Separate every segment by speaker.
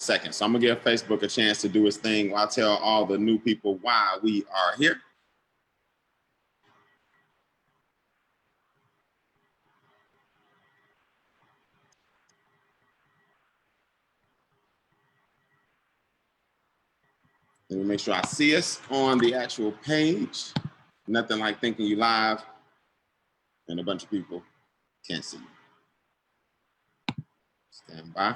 Speaker 1: 2nd. So I'm gonna give Facebook a chance to do its thing while I tell all the new people why we are here. Let me make sure I see us on the actual page. Nothing like thinking you live and a bunch of people can't see you. Stand by.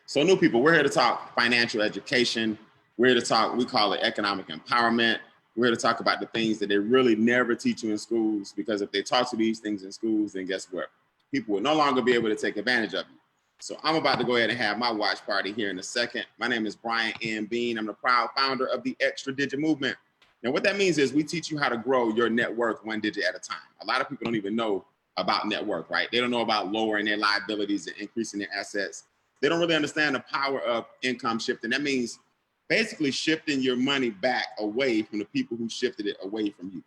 Speaker 1: So new people, we're here to talk financial education. We're here to talk, we call it economic empowerment. We're here to talk about the things that they really never teach you in schools, because if they taught you these things in schools, then guess what? People will no longer be able to take advantage of you. So I'm about to go ahead and have my watch party here in a second. My name is Brian M. Bean. I'm the proud founder of the Extra Digit Movement. Now what that means is we teach you how to grow your net worth 1 digit at a time. A lot of people don't even know about net worth, right? They don't know about lowering their liabilities and increasing their assets. They don't really understand the power of income shifting. That means basically shifting your money back away from the people who shifted it away from you.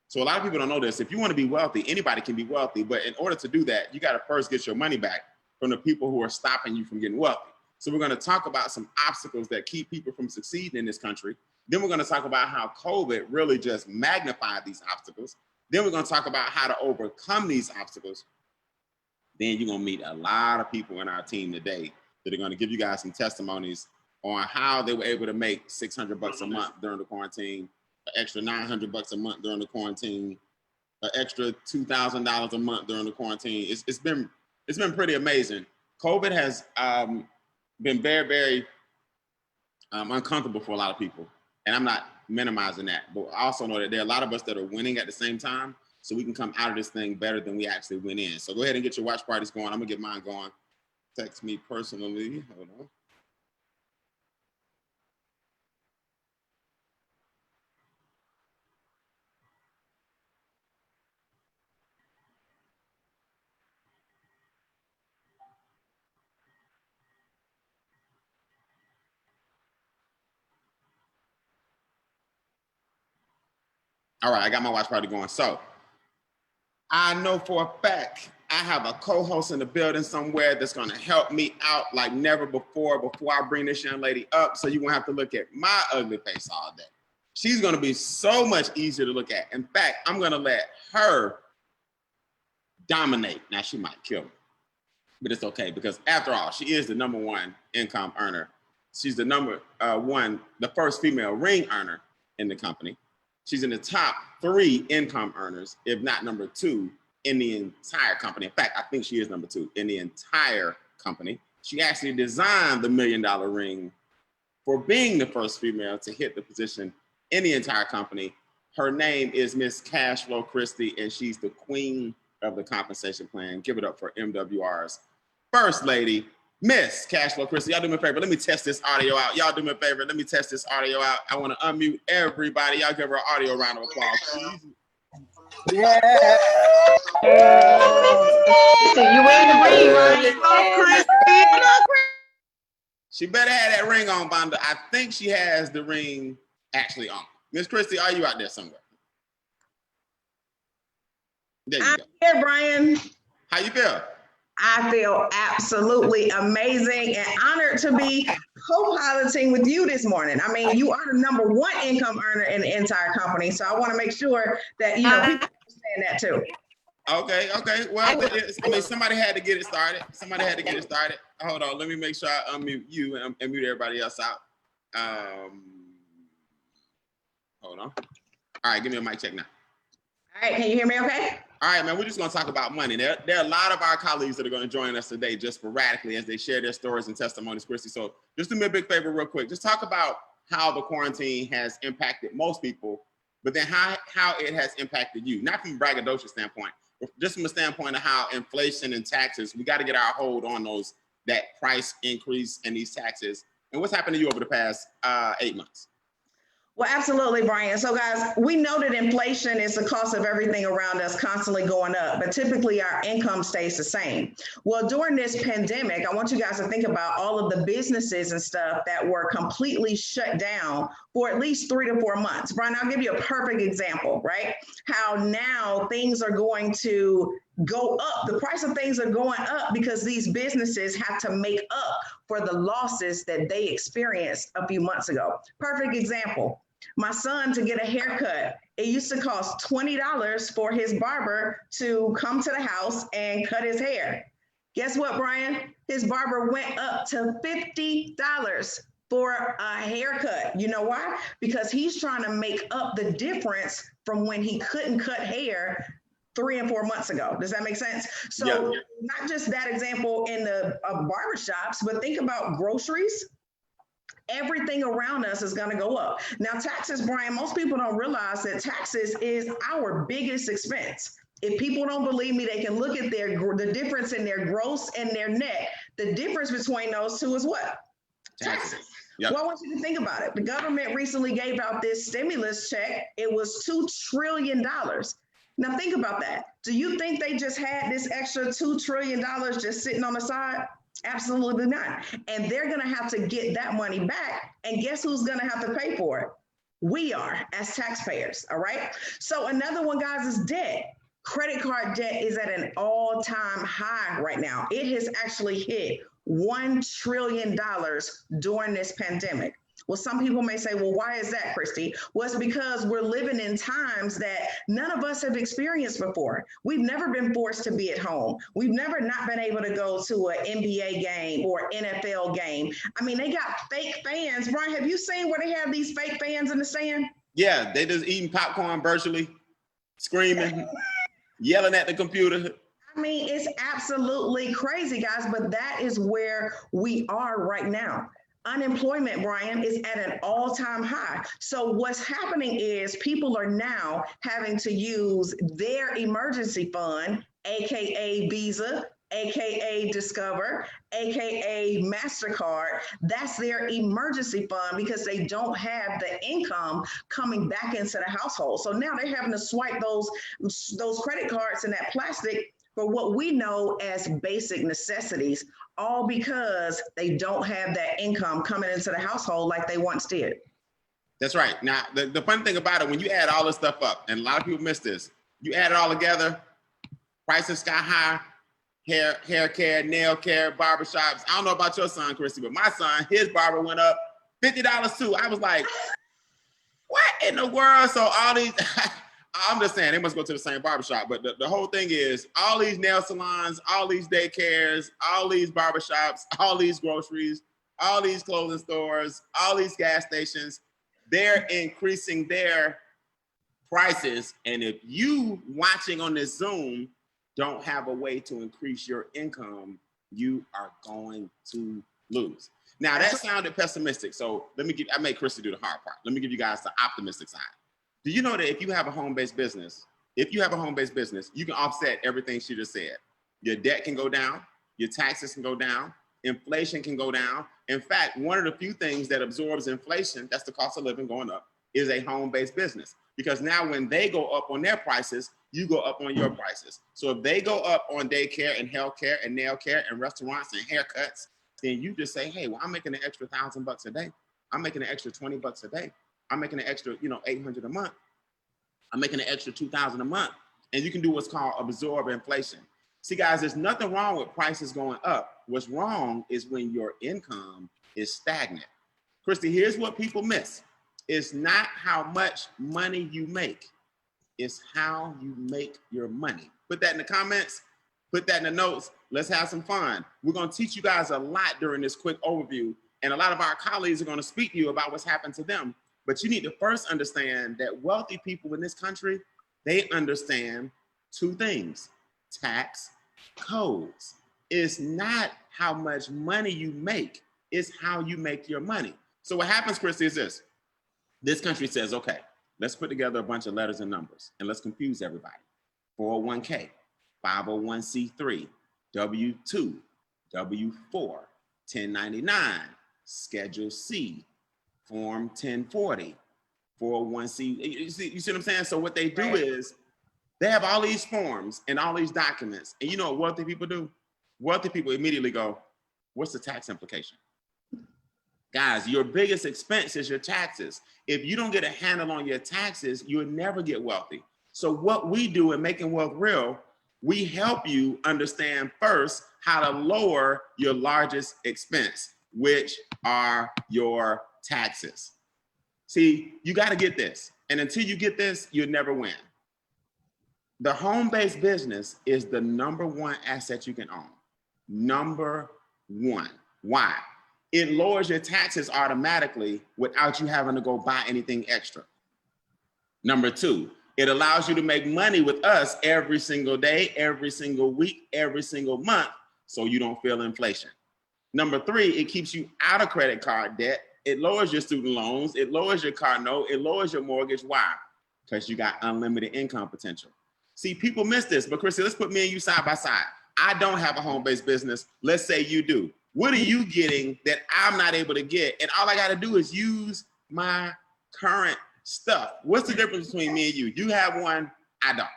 Speaker 1: So a lot of people don't know this. If you want to be wealthy, anybody can be wealthy, but in order to do that, you got to first get your money back from the people who are stopping you from getting wealthy. So we're going to talk about some obstacles that keep people from succeeding in this country. Then we're going to talk about how COVID really just magnified these obstacles. Then we're going to talk about how to overcome these obstacles. Then you're going to meet a lot of people in our team today that are going to give you guys some testimonies on how they were able to make $600 a month during the quarantine, an extra $900 a month during the quarantine, an extra $2,000 a month during the quarantine. It's been pretty amazing. COVID has been very, very uncomfortable for a lot of people. And I'm not minimizing that, but I also know that there are a lot of us that are winning at the same time, so we can come out of this thing better than we actually went in. So go ahead and get your watch parties going. I'm gonna get mine going. Text me personally, hold on. All right, I got my watch party going. So I know for a fact I have a co-host in the building somewhere that's gonna help me out like never before I bring this young lady up, so you won't have to look at my ugly face all day. She's gonna be so much easier to look at. In fact, I'm gonna let her dominate. Now she might kill me, but it's okay, because after all, she is the #1 income earner. She's the the first female ring earner in the company. She's in the top 3 income earners, if not #2 in the entire company. In fact, I think she is #2 in the entire company. She actually designed the $1 million ring for being the first female to hit the position in the entire company. Her name is Miss Cashflow Christie, and she's the queen of the compensation plan. Give it up for MWR's first lady, Miss Cashflow Christie. Y'all do me a favor. Let me test this audio out. Y'all do me a favor. Let me test this audio out. I want to unmute everybody. Y'all give her an audio round of applause, please.
Speaker 2: Yeah.
Speaker 3: So you wearing the ring, right?
Speaker 1: She better have that ring on, Vonda. I think she has the ring actually on. Miss Christie, are you out there somewhere? There you go.
Speaker 3: I'm here, Brian.
Speaker 1: How you feel?
Speaker 3: I feel absolutely amazing and honored to be co-piloting with you this morning. I mean, you are the #1 income earner in the entire company, so I want to make sure that people understand that too.
Speaker 1: Okay. Well, I mean, somebody had to get it started. Hold on, let me make sure I unmute you and mute everybody else out. Hold on. All right, give me a mic check now.
Speaker 3: All right, can you hear me okay?
Speaker 1: All right, man, we're just gonna talk about money. There are a lot of our colleagues that are gonna join us today just sporadically as they share their stories and testimonies, Christy. So just do me a big favor real quick. Just talk about how the quarantine has impacted most people, but then how it has impacted you. Not from a braggadocious standpoint, but just from a standpoint of how inflation and taxes, we gotta get our hold on that price increase and these taxes. And what's happened to you over the past 8 months?
Speaker 3: Well, absolutely, Brian. So guys, we know that inflation is the cost of everything around us constantly going up, but typically our income stays the same. Well, during this pandemic, I want you guys to think about all of the businesses and stuff that were completely shut down for at least 3 to 4 months. Brian, I'll give you a perfect example, right? How now things are going to go up. The price of things are going up because these businesses have to make up for the losses that they experienced a few months ago. Perfect example. My son, to get a haircut, it used to cost $20 for his barber to come to the house and cut his hair. Guess what, Brian? His barber went up to $50 for a haircut. You know why? Because he's trying to make up the difference from when he couldn't cut hair 3 and 4 months ago. Does that make sense? So not just that example in the barbershops, but think about groceries. Everything around us is going to go up. Now, taxes, Brian, most people don't realize that taxes is our biggest expense. If people don't believe me, they can look at the difference in their gross and their net. The difference between those two is what? Taxes. Yep. Well, I want you to think about it. The government recently gave out this stimulus check. It was $2 trillion. Now think about that. Do you think they just had this extra $2 trillion just sitting on the side? Absolutely not. And they're going to have to get that money back. And guess who's going to have to pay for it? We are, as taxpayers. All right. So another one, guys, is debt. Credit card debt is at an all-time high right now. It has actually hit $1 trillion during this pandemic. Well, some people may say, well, why is that, Christy? Well, it's because we're living in times that none of us have experienced before. We've never been forced to be at home. We've never not been able to go to an NBA game or NFL game. I mean, they got fake fans. Brian, have you seen where they have these fake fans in the stand?
Speaker 1: Yeah, they just eating popcorn virtually, screaming, yelling at the computer.
Speaker 3: I mean, it's absolutely crazy, guys, but that is where we are right now. Unemployment, Brian, is at an all-time high. So what's happening is people are now having to use their emergency fund, AKA Visa, AKA Discover, AKA MasterCard. That's their emergency fund because they don't have the income coming back into the household. So now they're having to swipe those credit cards and that plastic for what we know as basic necessities, all because they don't have that income coming into the household like they once did.
Speaker 1: That's right. Now, the funny thing about it, when you add all this stuff up, and a lot of people miss this, you add it all together, prices sky high, hair care, nail care, barbershops. I don't know about your son, Christy, but my son, his barber went up $50 too. I was like, what in the world? So all these... I'm just saying they must go to the same barbershop, but the whole thing is all these nail salons, all these daycares, all these barbershops, all these groceries, all these clothing stores, all these gas stations, they're increasing their prices. And if you watching on this Zoom don't have a way to increase your income, you are going to lose. Now that sounded pessimistic. So I made Christy do the hard part. Let me give you guys the optimistic side. Do you know that if you have a home-based business, you can offset everything she just said. Your debt can go down, your taxes can go down, inflation can go down. In fact, one of the few things that absorbs inflation, that's the cost of living going up, is a home-based business. Because now when they go up on their prices, you go up on your prices. So if they go up on daycare and healthcare and nail care and restaurants and haircuts, then you just say, hey, well, I'm making an extra $1,000 a day. I'm making an extra $20 a day. I'm making an extra, $800 a month. I'm making an extra $2,000 a month. And you can do what's called absorb inflation. See, guys, there's nothing wrong with prices going up. What's wrong is when your income is stagnant. Christy, here's what people miss. It's not how much money you make. It's how you make your money. Put that in the comments. Put that in the notes. Let's have some fun. We're going to teach you guys a lot during this quick overview. And a lot of our colleagues are going to speak to you about what's happened to them. But you need to first understand that wealthy people in this country, they understand two things: tax codes. It's not how much money you make, it's how you make your money. So what happens, Christy, is this. This country says, okay, let's put together a bunch of letters and numbers and let's confuse everybody. 401k, 501c3, W-2, W-4, 1099, Schedule C, Form 1040, 401c. You see what I'm saying? So what they do is they have all these forms and all these documents. And you know what wealthy people do? Wealthy people immediately go, what's the tax implication? Guys, your biggest expense is your taxes. If you don't get a handle on your taxes, you'll never get wealthy. So what we do in Making Wealth Real, We help you understand first how to lower your largest expense, which are your taxes. See, you got to get this. And until you get this, you'll never win. The home-based business is the #1 asset you can own. #1. Why? It lowers your taxes automatically without you having to go buy anything extra. #2, it allows you to make money with us every single day, every single week, every single month, so you don't feel inflation. #3, it keeps you out of credit card debt. It lowers your student loans. It lowers your car note. It lowers your mortgage. Why? Because you got unlimited income potential. See, people miss this, but Chrissy, let's put me and you side by side. I don't have a home-based business. Let's say you do. What are you getting that I'm not able to get? And all I got to do is use my current stuff. What's the difference between me and you? You have one, I don't.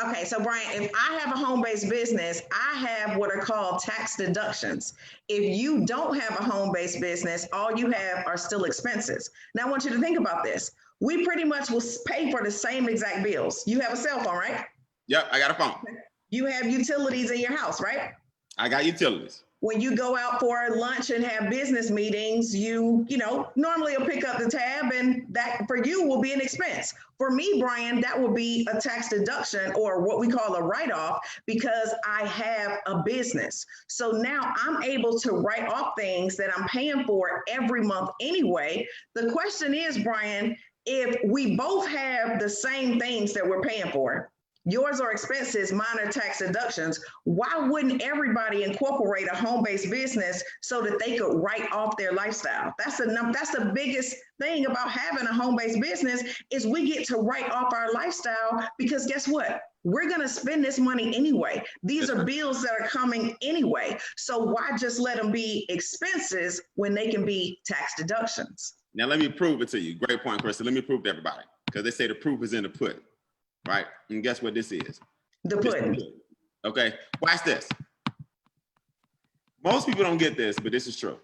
Speaker 3: Okay, so Brian, if I have a home-based business, I have what are called tax deductions. If you don't have a home-based business, all you have are still expenses. Now I want you to think about this. We pretty much will pay for the same exact bills. You have a cell phone, right?
Speaker 1: Yep, I got a phone.
Speaker 3: You have utilities in your house, right?
Speaker 1: I got utilities.
Speaker 3: When you go out for lunch and have business meetings, you normally will pick up the tab, and that for you will be an expense. For me, Brian, that will be a tax deduction, or what we call a write-off, because I have a business. So now I'm able to write off things that I'm paying for every month anyway. The question is, Brian, if we both have the same things that we're paying for, yours are expenses, mine are tax deductions, why wouldn't everybody incorporate a home-based business so that they could write off their lifestyle? That's the biggest thing about having a home-based business, is we get to write off our lifestyle, because guess what? We're going to spend this money anyway. These are bills that are coming anyway. So why just let them be expenses when they can be tax deductions?
Speaker 1: Now, let me prove it to you. Great point, Krista. Let me prove to everybody, because they say the proof is in the pudding. Right? And guess what this is?
Speaker 3: The pudding.
Speaker 1: Okay, watch this. Most people don't get this, but this is true.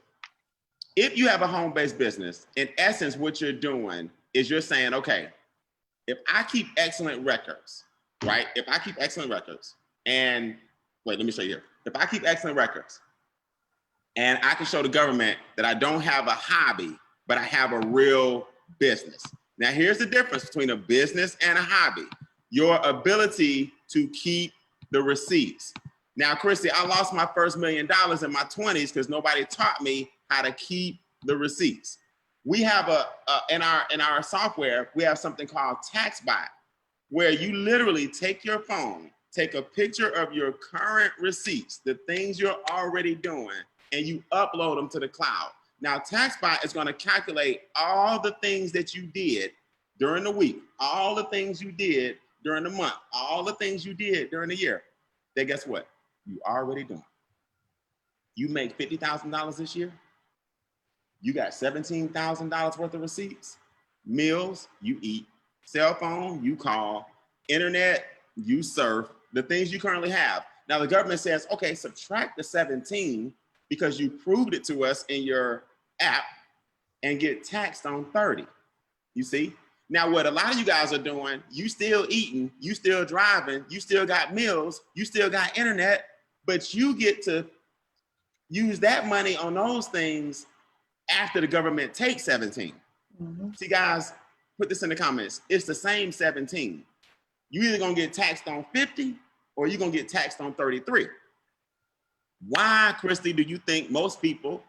Speaker 1: If you have a home-based business, in essence, what you're doing is you're saying, okay, if I keep excellent records, right? If I keep excellent records, and wait, let me show you here. If I keep excellent records, and I can show the government that I don't have a hobby, but I have a real business. Now, here's the difference between a business and a hobby. Your ability to keep the receipts. Now, Christy, I lost my first $1 million in my 20s because nobody taught me how to keep the receipts. We have in our software, we have something called TaxBot, where you literally take your phone, take a picture of your current receipts, the things you're already doing, and you upload them to the cloud. Now, TaxBot is going to calculate all the things that you did during the week, all the things you did during the month, all the things you did during the year. Then guess what? You already doing. You make $50,000 this year. You got $17,000 worth of receipts. Meals, you eat. Cell phone, you call. Internet, you surf. The things you currently have. Now the government says, okay, subtract the 17 because you proved it to us in your app and get taxed on 30. You see? Now, what a lot of you guys are doing, you still eating, you still driving, you still got meals, you still got internet, but you get to use that money on those things after the government takes 17. Mm-hmm. See, guys, put this in the comments. It's the same 17. You either gonna get taxed on 50 or you're gonna get taxed on 33. Why, Christy, do you think most people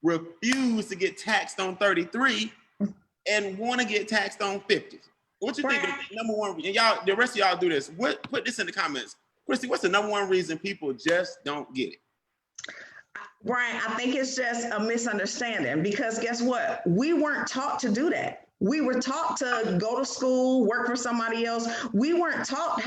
Speaker 1: refuse to get taxed on 33 and want to get taxed on 50? What you think is the #1? And y'all, the rest of y'all do this. Put this in the comments. Christy, what's the #1 reason people just don't get it?
Speaker 3: Brian, I think it's just a misunderstanding, because guess what? We weren't taught to do that. We were taught to go to school, work for somebody else. We weren't taught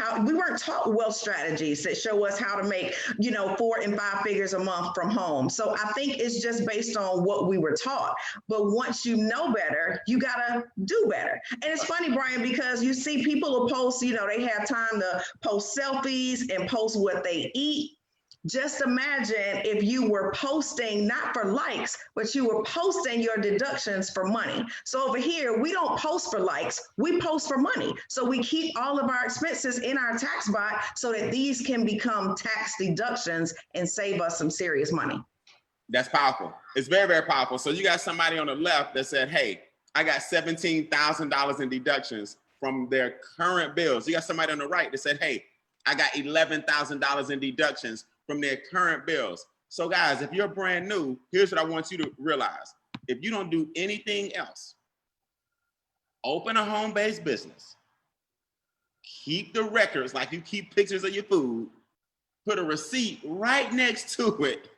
Speaker 3: wealth strategies that show us how to make, 4 and 5 figures a month from home. So I think it's just based on what we were taught. But once you know better, you gotta do better. And it's funny, Brian, because you see people will post, they have time to post selfies and post what they eat. Just imagine if you were posting not for likes, but you were posting your deductions for money. So over here, we don't post for likes, we post for money. So we keep all of our expenses in our tax bot so that these can become tax deductions and save us some serious money.
Speaker 1: That's powerful. It's very, very powerful. So you got somebody on the left that said, hey, I got $17,000 in deductions from their current bills. You got somebody on the right that said, hey, I got $11,000 in deductions from their current bills. So guys, if you're brand new, here's what I want you to realize. If you don't do anything else, open a home-based business, keep the records like you keep pictures of your food, put a receipt right next to it,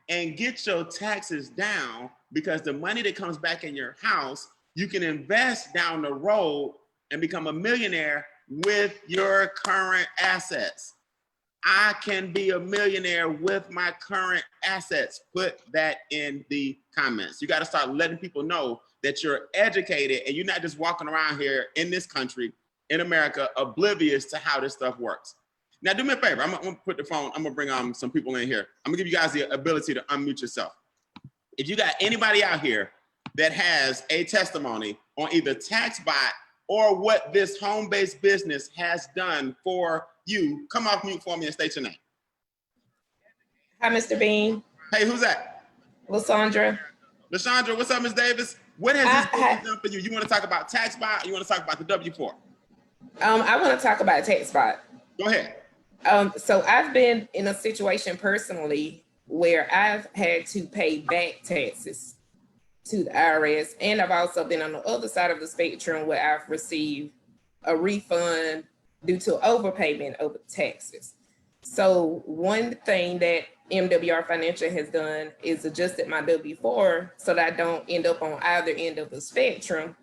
Speaker 1: and get your taxes down, because the money that comes back in your house, you can invest down the road and become a millionaire with your current assets. I can be a millionaire with my current assets. Put that in the comments. You got to start letting people know that you're educated and you're not just walking around here in this country, in America, oblivious to how this stuff works. Now, do me a favor. I'm gonna put the phone, I'm gonna bring some people in here. I'm gonna give you guys the ability to unmute yourself. If you got anybody out here that has a testimony on either TaxBot or what this home-based business has done for you, come off mute for me and state your name.
Speaker 2: Hi, Mr. Bean.
Speaker 1: Hey, who's that?
Speaker 2: Lysandra.
Speaker 1: Lysandra, what's up, Ms. Davis? What has this business done for you? You want to talk about TaxBot or you want to talk about the W-4?
Speaker 2: I want to talk about TaxBot.
Speaker 1: Go ahead.
Speaker 2: So I've been in a situation personally where I've had to pay back taxes to the IRS, and I've also been on the other side of the spectrum where I've received a refund due to overpayment of taxes. So one thing that MWR Financial has done is adjusted my W-4 so that I don't end up on either end of the spectrum,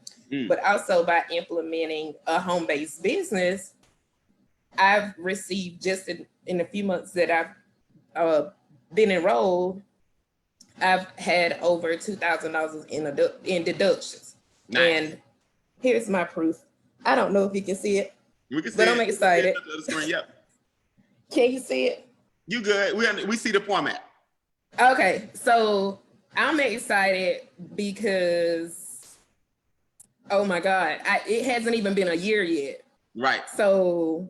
Speaker 2: but also by implementing a home-based business, I've received just in a few months that I've been enrolled, I've had over $2,000 in deductions. Nice. And here's my proof. I don't know if you can see it, but I'm excited. Can you see it?
Speaker 1: You good? We see the format.
Speaker 2: Okay, so I'm excited because, oh my God, it hasn't even been a year yet.
Speaker 1: Right.
Speaker 2: So,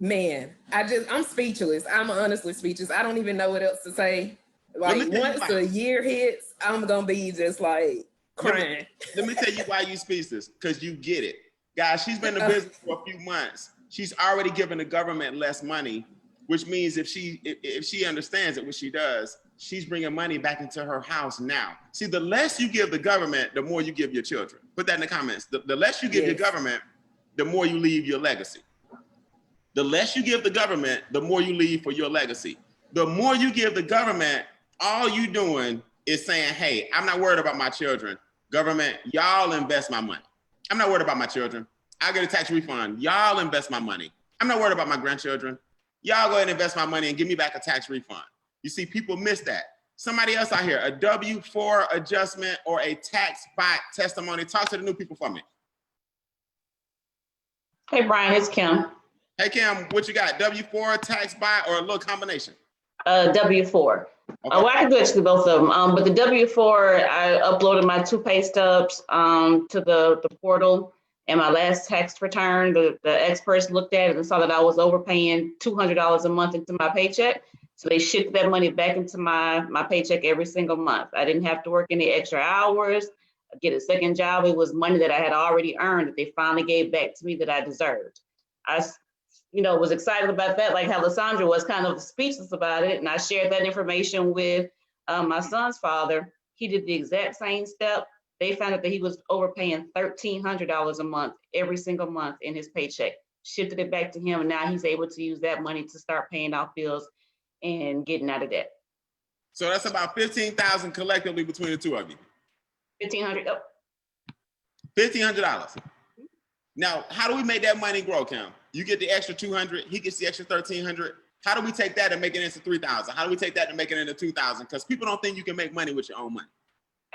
Speaker 2: man, I'm speechless. I'm honestly speechless. I don't even know what else to say. Like, once a year hits, I'm gonna be just like crying.
Speaker 1: Let me tell you why you speechless, because you get it. Guys, she's been in the business for a few months. She's already given the government less money, which means if she understands it, which she does, she's bringing money back into her house now. See, the less you give the government, the more you give your children. Put that in the comments. The less you give your government, the more you leave your legacy. The less you give the government, the more you leave for your legacy. The more you give the government, all you doing is saying, hey, I'm not worried about my children. Government, y'all invest my money. I'm not worried about my children. I get a tax refund. Y'all invest my money. I'm not worried about my grandchildren. Y'all go ahead and invest my money and give me back a tax refund. You see, people miss that. Somebody else out here, a W-4 adjustment or a TaxBot testimony. Talk to the new people for me.
Speaker 4: Hey, Brian, it's Kim.
Speaker 1: Hey, Kim, what you got? W-4, TaxBot, or a little combination?
Speaker 4: W-4. Okay. Well, I can do actually both of them. But the W-4, I uploaded my 2 pay stubs to the portal, and my last tax return, the experts looked at it and saw that I was overpaying $200 a month into my paycheck. So they shifted that money back into my paycheck every single month. I didn't have to work any extra hours, get a second job. It was money that I had already earned that they finally gave back to me that I deserved. I was excited about that, like how Lysandra was kind of speechless about it. And I shared that information with my son's father. He did the exact same step. They found out that he was overpaying $1,300 a month, every single month in his paycheck, shifted it back to him. And now he's able to use that money to start paying off bills and getting out of debt.
Speaker 1: So that's about $15,000 collectively between the two of you.
Speaker 4: $1,500. Oh.
Speaker 1: $1,500. Now, how do we make that money grow, Kim? You get the extra 200, he gets the extra 1,300. How do we take that and make it into 3,000? How do we take that and make it into 2,000? Because people don't think you can make money with your own money.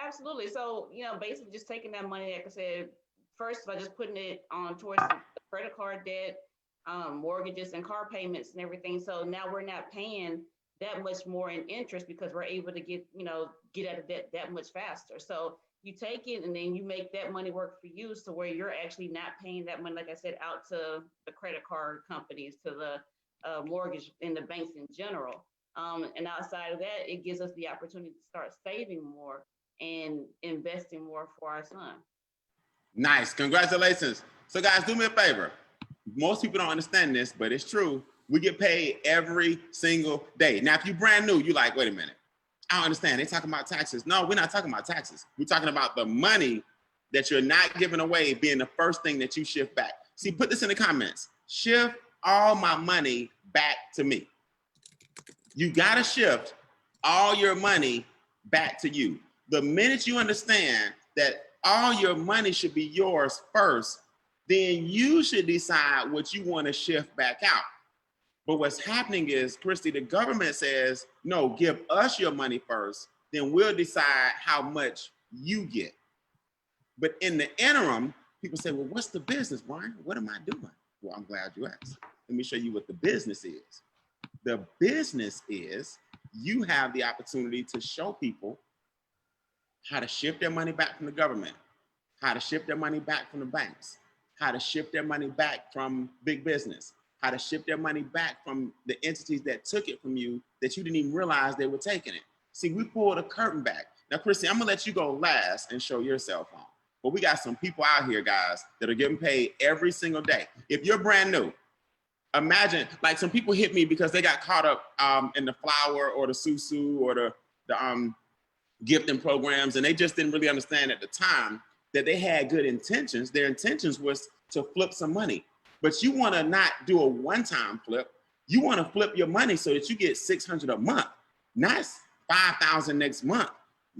Speaker 4: Absolutely. So, basically just taking that money, like I said, first by just putting it on towards credit card debt, mortgages and car payments and everything. So now we're not paying that much more in interest because we're able to get at it that much faster. So you take it and then you make that money work for you, so where you're actually not paying that money, like I said, out to the credit card companies, to the mortgage and the banks in general. And outside of that, it gives us the opportunity to start saving more and investing more for our son.
Speaker 1: Nice, congratulations. So guys, do me a favor. Most people don't understand this, but it's true. We get paid every single day. Now, if you're brand new, you're like, wait a minute. I don't understand. They're talking about taxes. No, we're not talking about taxes. We're talking about the money that you're not giving away being the first thing that you shift back. See, put this in the comments. Shift all my money back to me. You gotta shift all your money back to you. The minute you understand that all your money should be yours first, then you should decide what you want to shift back out. But what's happening is, Christy, the government says, no, give us your money first, then we'll decide how much you get. But in the interim, people say, well, what's the business, Brian? What am I doing? Well, I'm glad you asked. Let me show you what the business is. The business is you have the opportunity to show people how to shift their money back from the government, how to shift their money back from the banks, how to shift their money back from big business, how to shift their money back from the entities that took it from you that you didn't even realize they were taking it. See, we pulled a curtain back. Now, Christy, I'm gonna let you go last and show your cell phone. But we got some people out here, guys, that are getting paid every single day. If you're brand new, imagine, like some people hit me because they got caught up in the flower or the susu or the gifting programs, and they just didn't really understand at the time that they had good intentions. Their intentions was to flip some money. But you want to not do a one-time flip. You want to flip your money so that you get $600 a month, not $5,000 next month.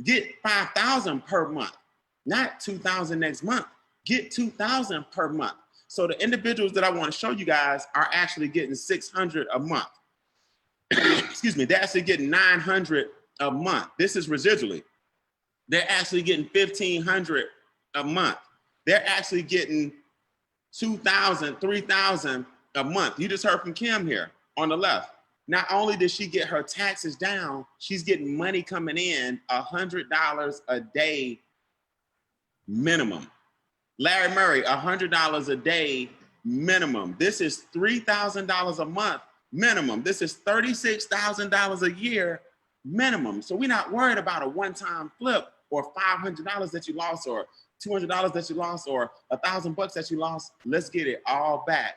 Speaker 1: Get $5,000 per month, not $2,000 next month. Get $2,000 per month. So the individuals that I want to show you guys are actually getting $600 a month. Excuse me, they're actually getting $900 a month. This is residually. They're actually getting $1,500 a month. They're actually getting $2,000, $3,000 a month. You just heard from Kim here on the left. Not only does she get her taxes down, she's getting money coming in, $100 a day minimum. Larry Murray, $100 a day minimum. This is $3,000 a month minimum. This is $36,000 a year minimum. So we're not worried about a one-time flip or $500 that you lost or $200 that you lost or $1,000 that you lost. Let's get it all back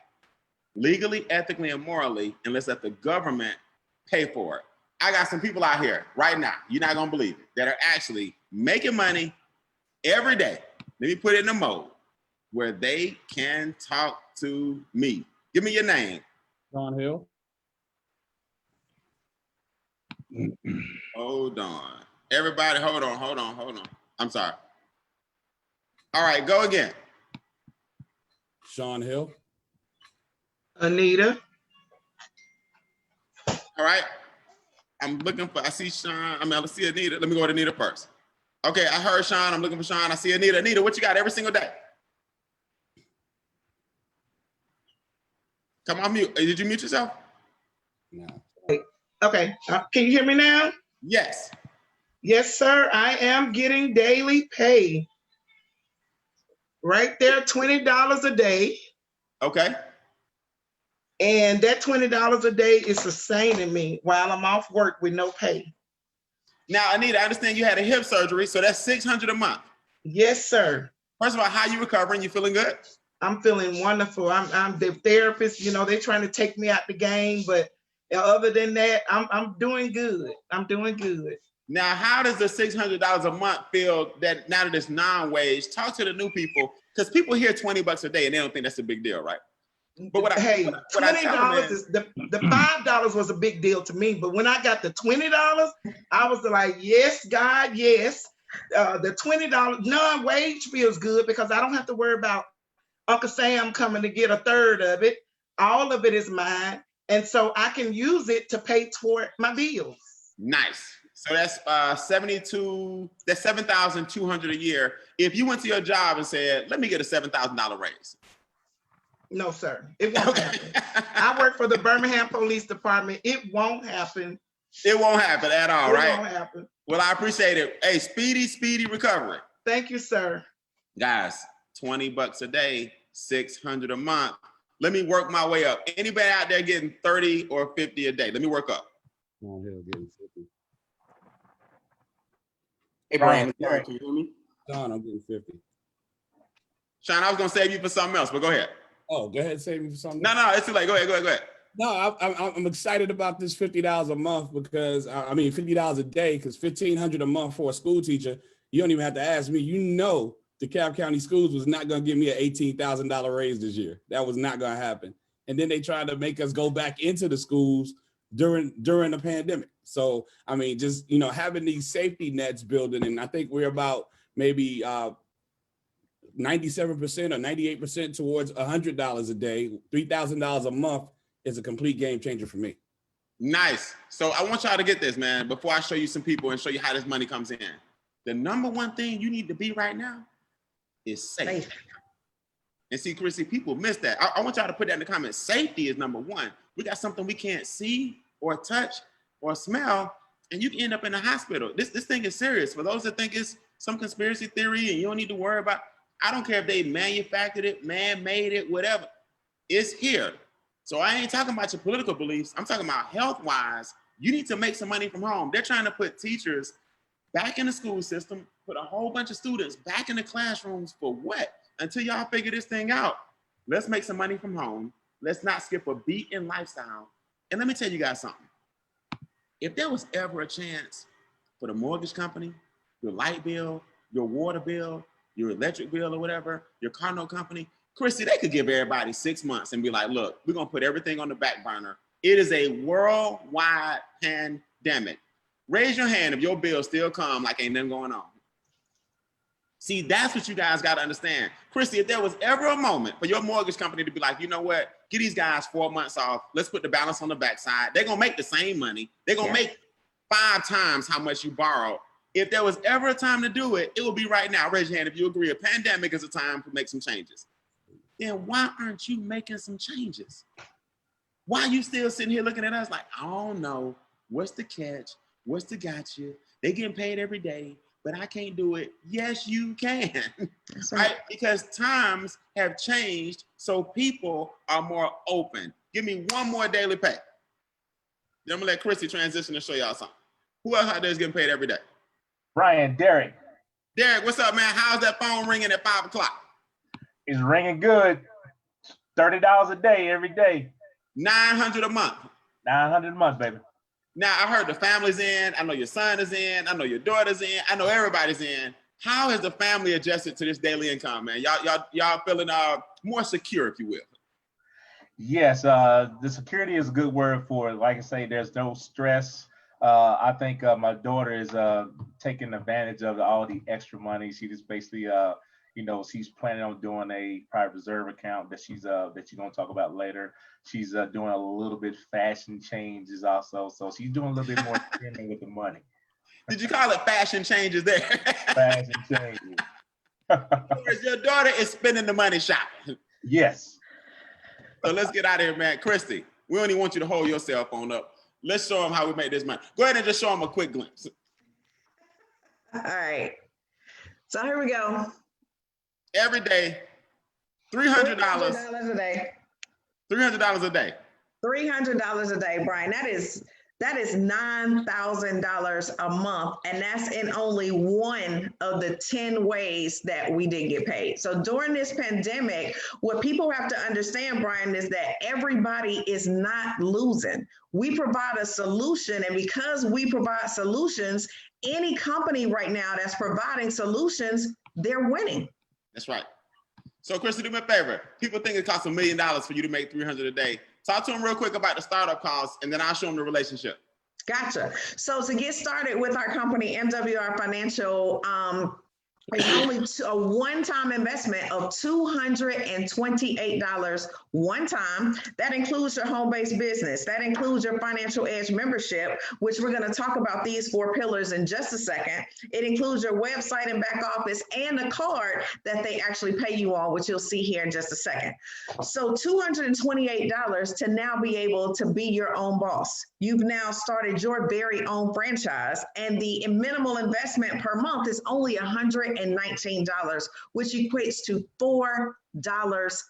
Speaker 1: legally, ethically, and morally, and let's let the government pay for it. I got some people out here right now, you're not gonna believe it, that are actually making money every day. Let me put it in a mode where they can talk to me. Give me your name.
Speaker 5: Sean Hill.
Speaker 1: Hold on. Everybody, hold on. I'm sorry. All right, go again.
Speaker 5: Sean Hill.
Speaker 6: Anita.
Speaker 1: All right. I'm looking for, I see Sean, I see Anita. Let me go to Anita first. Okay, I heard Sean, I'm looking for Sean. I see Anita. Anita, what you got every single day? Come on, mute. Did you mute yourself?
Speaker 5: No.
Speaker 6: Okay, can you hear me now?
Speaker 1: Yes.
Speaker 6: Yes, sir. I am getting daily pay. Right there, $20 a day.
Speaker 1: Okay.
Speaker 6: And that $20 a day is sustaining me while I'm off work with no pay.
Speaker 1: Now, Anita, I understand you had a hip surgery, so that's $600 a month.
Speaker 6: Yes, sir.
Speaker 1: First of all, how you recovering? You feeling good?
Speaker 6: I'm feeling wonderful. I'm the therapist. You know, they're trying to take me out the game, but other than that, I'm doing good. I'm doing good.
Speaker 1: Now, how does the $600 a month feel that now that it's non-wage? Talk to the new people, because people hear $20 a day and they don't think that's a big deal, right? But what
Speaker 6: $20 is the $5 was a big deal to me, but when I got the $20, I was like, yes, God, yes. The $20 non-wage feels good because I don't have to worry about Uncle Sam coming to get a third of it. All of it is mine, and so I can use it to pay toward my bills.
Speaker 1: Nice. So that's that's $7,200 a year. If you went to your job and said, let me get a $7,000 raise.
Speaker 6: No, sir. It won't happen. I work for the Birmingham Police Department. It won't happen.
Speaker 1: It won't happen at all, right?
Speaker 6: It won't happen.
Speaker 1: Well, I appreciate it. Hey, speedy recovery.
Speaker 6: Thank you, sir.
Speaker 1: Guys, $20 a day, $600 a month. Let me work my way up. Anybody out there getting 30 or 50 a day? Let me work up.
Speaker 5: Don Hill getting 50.
Speaker 1: Hey, Brian, can you hear me?
Speaker 5: Don, I'm getting 50.
Speaker 1: Sean, I was gonna save you for something else, but go ahead.
Speaker 5: Oh, go ahead, save me for something.
Speaker 1: No, it's too late. Go ahead.
Speaker 5: No, I'm excited about this $50 a month because I mean $50 a day, because $1,500 a month for a school teacher. You don't even have to ask me. You know, DeKalb County Schools was not going to give me an $18,000 raise this year. That was not going to happen. And then they tried to make us go back into the schools during the pandemic. So I mean, just having these safety nets building, and I think we're about maybe 97% or 98% towards $100 a day, $3,000 a month is a complete game changer for me.
Speaker 1: Nice. So I want y'all to get this, man, before I show you some people and show you how this money comes in. The number one thing you need to be right now is safe. And see, Chrissy, people miss that. I want y'all to put that in the comments. Safety is number one. We got something we can't see or touch or smell, and you can end up in a hospital. This thing is serious. For those that think it's some conspiracy theory and you don't need to worry about, I don't care if they manufactured it, man-made it, whatever. It's here. So I ain't talking about your political beliefs. I'm talking about health-wise. You need to make some money from home. They're trying to put teachers back in the school system, put a whole bunch of students back in the classrooms for what? Until y'all figure this thing out. Let's make some money from home. Let's not skip a beat in lifestyle. And let me tell you guys something. If there was ever a chance for the mortgage company, your light bill, your water bill, your electric bill or whatever, your car note company, Chrissy, they could give everybody 6 months and be like, look, we're gonna put everything on the back burner. It is a worldwide pandemic. Raise your hand if your bill still come like ain't nothing going on. See, that's what you guys gotta understand. Chrissy, if there was ever a moment for your mortgage company to be like, you know what, give these guys 4 months off, let's put the balance on the backside. They're gonna make the same money. They're gonna make 5 times how much you borrowed. If there was ever a time to do it, it would be right now. Raise your hand if you agree a pandemic is a time to make some changes. Then why aren't you making some changes? Why are you still sitting here looking at us like, I don't know, what's the catch? What's the gotcha? They getting paid every day, but I can't do it. Yes, you can, right? Because times have changed, so people are more open. Give me one more daily pay. Then I'm gonna let Chrissy transition and show y'all something. Who else out there is getting paid every day?
Speaker 7: Brian, Derek.
Speaker 1: Derek, what's up, man? How's that phone ringing at 5 o'clock?
Speaker 7: It's ringing good. $30 a day every day.
Speaker 1: $900 a month.
Speaker 7: $900 a month, baby.
Speaker 1: Now, I heard the family's in. I know your son is in. I know your daughter's in. I know everybody's in. How has the family adjusted to this daily income, man? Y'all feeling more secure, if you will?
Speaker 7: Yes, the security is a good word for it. Like I say, there's no stress. I think my daughter is taking advantage of all the extra money. She just basically, she's planning on doing a private reserve account that she's gonna talk about later. She's doing a little bit fashion changes also, so she's doing a little bit more spending with the money.
Speaker 1: Did you call it fashion changes there?
Speaker 7: Fashion changes.
Speaker 1: Your daughter is spending the money shopping.
Speaker 7: Yes.
Speaker 1: So let's get out of here, man. Christy, we don't even want you to hold your cell phone up. Let's show them how we make this money. Go ahead and just show them a quick glimpse.
Speaker 3: All right. So here we go.
Speaker 1: Every day, $300
Speaker 3: a day.
Speaker 1: $300 a day.
Speaker 3: $300 a day, Brian. That is $9,000 a month, and that's in only one of the 10 ways that we did get paid. So during this pandemic, what people have to understand, Brian, is that everybody is not losing. We provide a solution, and because we provide solutions, any company right now that's providing solutions, they're winning.
Speaker 1: That's right. So, Christy, do me a favor. People think it costs $1 million for you to make $300 a day. Talk to them real quick about the startup costs, and then I'll show them the relationship.
Speaker 3: Gotcha. So to get started with our company, MWR Financial, It's only a one-time investment of $228 one time. That includes your home-based business. That includes your Financial Edge membership, which we're going to talk about these 4 pillars in just a second. It includes your website and back office and a card that they actually pay you on, which you'll see here in just a second. So $228 to now be able to be your own boss. You've now started your very own franchise, and the minimal investment per month is only $119, which equates to $4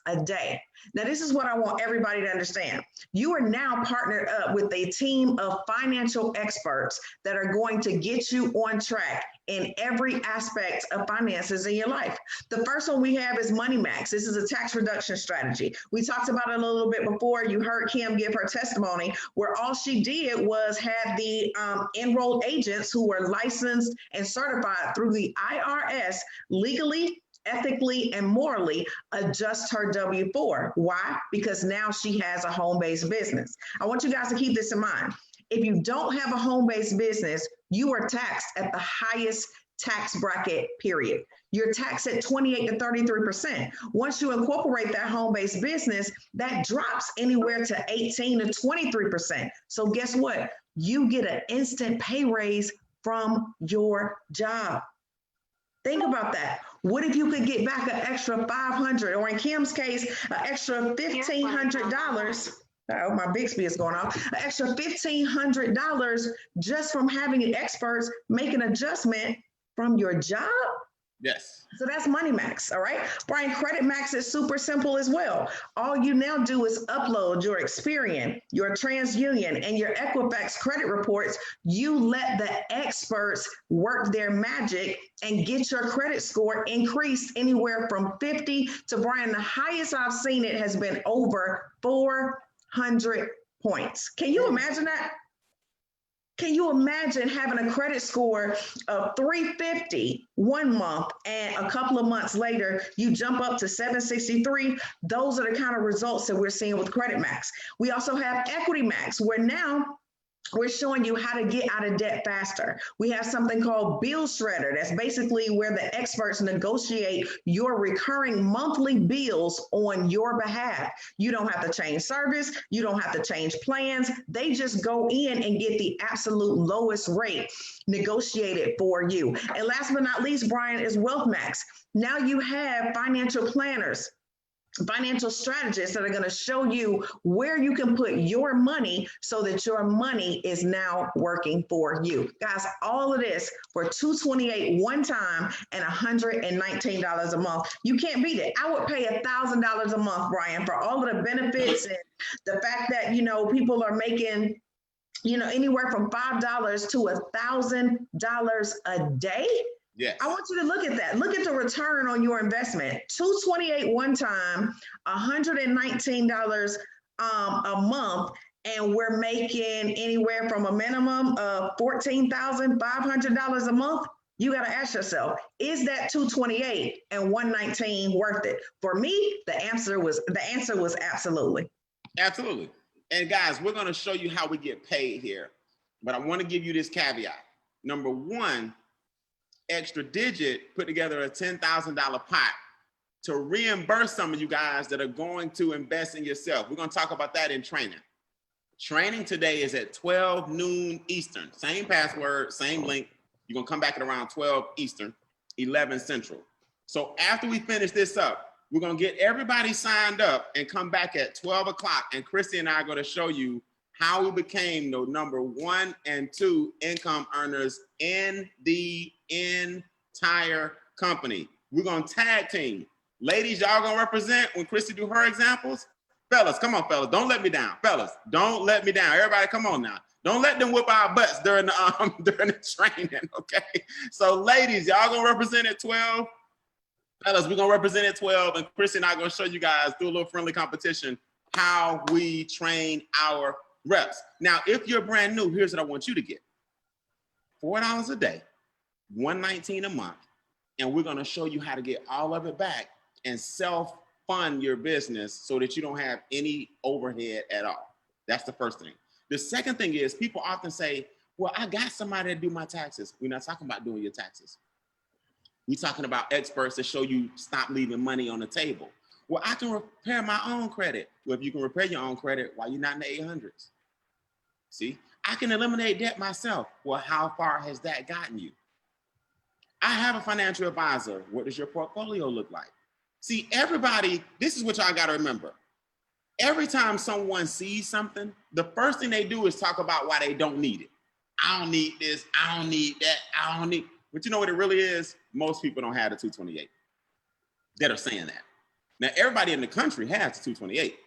Speaker 3: a day. Now, this is what I want everybody to understand. You are now partnered up with a team of financial experts that are going to get you on track in every aspect of finances in your life. The first one we have is Money Max. This is a tax reduction strategy. We talked about it a little bit before. You heard Kim give her testimony where all she did was have the enrolled agents who were licensed and certified through the IRS legally, ethically, and morally adjust her W-4. Why? Because now she has a home-based business. I want you guys to keep this in mind. If you don't have a home-based business, you are taxed at the highest tax bracket, period. You're taxed at 28 to 33%. Once you incorporate that home-based business, that drops anywhere to 18 to 23%. So guess what? You get an instant pay raise from your job. Think about that. What if you could get back an extra $500, or in Kim's case, an extra $1,500? Oh, my Bixby is going off. An extra $1,500 just from having experts make an adjustment from your job?
Speaker 1: Yes.
Speaker 3: So that's Money Max, all right? Brian, Credit Max is super simple as well. All you now do is upload your Experian, your TransUnion, and your Equifax credit reports. You let the experts work their magic and get your credit score increased anywhere from 50 to, Brian, the highest I've seen it has been over 400 points. Can you imagine that? Can you imagine having a credit score of 350 one month and a couple of months later, you jump up to 763? Those are the kind of results that we're seeing with Credit Max. We also have Equity Max, where now we're showing you how to get out of debt faster. We have something called Bill Shredder. That's basically where the experts negotiate your recurring monthly bills on your behalf. You don't have to change service. You don't have to change plans. They just go in and get the absolute lowest rate negotiated for you. And last but not least, Brian, is Wealth Max. Now you have financial planners, financial strategists that are going to show you where you can put your money so that your money is now working for you. Guys, all of this for $228 one time and $119 a month. You can't beat it. I would pay $1,000 a month, Brian, for all of the benefits and the fact that, you know, people are making, you know, anywhere from $5 to $1,000 a day.
Speaker 1: Yes.
Speaker 3: I want you to look at that. Look at the return on your investment. $228 one time, $119 a month, and we're making anywhere from a minimum of $14,500 a month. You got to ask yourself, is that $228 and $119 worth it? For me, the answer was absolutely.
Speaker 1: Absolutely. And guys, we're going to show you how we get paid here, but I want to give you this caveat. Number one, Extra Digit put together a $10,000 pot to reimburse some of you guys that are going to invest in yourself. We're going to talk about that in training. Training today is at 12 noon Eastern. Same password, same link. You're going to come back at around 12 Eastern, 11 Central. So after we finish this up, we're going to get everybody signed up and come back at 12 o'clock. And Christy and I are going to show you how we became the number 1 and 2 income earners in the entire company. We're going to tag team. Ladies, y'all going to represent when Christy do her examples? Fellas, come on, fellas. Don't let me down. Fellas, don't let me down. Everybody, come on now. Don't let them whip our butts during the training, okay? So ladies, y'all going to represent at 12. Fellas, we're going to represent at 12. And Christy and I are going to show you guys, do a little friendly competition, how we train our reps. Now, if you're brand new, here's what I want you to get. $4 a day, $119 a month, and we're going to show you how to get all of it back and self-fund your business so that you don't have any overhead at all. That's the first thing. The second thing is people often say, well, I got somebody to do my taxes. We're not talking about doing your taxes. We're talking about experts that show you stop leaving money on the table. Well, I can repair my own credit. Well, if you can repair your own credit, why you're not in the 800s? See, I can eliminate debt myself. Well, how far has that gotten you? I have a financial advisor. What does your portfolio look like? See, everybody, this is what y'all got to remember. Every time someone sees something, the first thing they do is talk about why they don't need it. I don't need this. I don't need that. I don't need. But you know what it really is? Most people don't have the 228 that are saying that. Now, everybody in the country has the 228.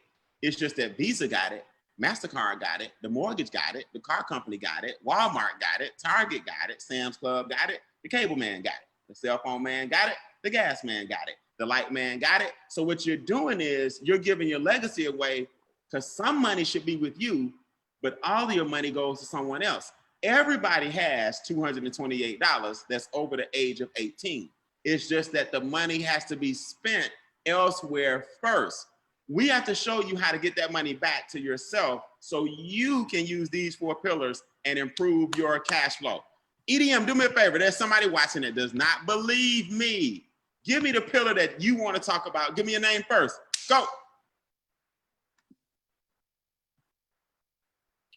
Speaker 1: It's just that Visa got it, MasterCard got it, the mortgage got it, the car company got it, Walmart got it, Target got it, Sam's Club got it, the cable man got it, the cell phone man got it, the gas man got it, the light man got it. So what you're doing is you're giving your legacy away because some money should be with you, but all of your money goes to someone else. Everybody has $228 that's over the age of 18. It's just that the money has to be spent elsewhere first. We have to show you how to get that money back to yourself so you can use these 4 pillars and improve your cash flow. EDM, do me a favor. There's somebody watching that does not believe me. Give me the pillar that you want to talk about. Give me your name first. Go.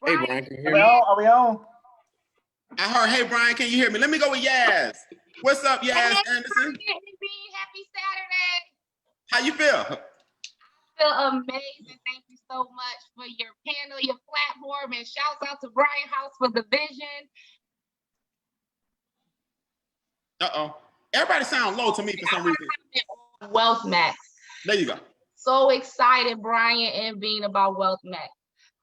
Speaker 5: Hey, Brian, can you hear
Speaker 7: Are we
Speaker 5: me?
Speaker 7: on? Are we on?
Speaker 1: I heard, hey, Brian, can you hear me? Let me go with Yaz. What's up, Yaz
Speaker 8: Hey,
Speaker 1: Anderson?
Speaker 8: happy Saturday.
Speaker 1: How you feel?
Speaker 8: I feel amazing. Thank you so much for your panel, your platform, and shouts out to Brian House for the vision.
Speaker 1: Uh-oh. Everybody sound low to me for some reason.
Speaker 8: Wealth Max.
Speaker 1: There you go.
Speaker 8: So excited, Brian and Bean, about Wealth Max.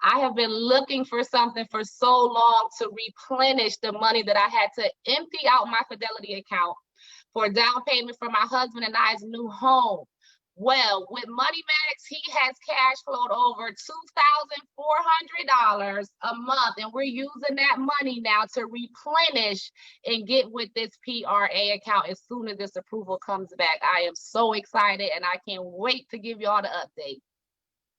Speaker 8: I have been looking for something for so long to replenish the money that I had to empty out my Fidelity account for down payment for my husband and I's new home. Well, with MoneyMax, he has cash flowed over $2,400 a month, and we're using that money now to replenish and get with this PRA account as soon as this approval comes back. I am so excited, and I can't wait to give y'all the update.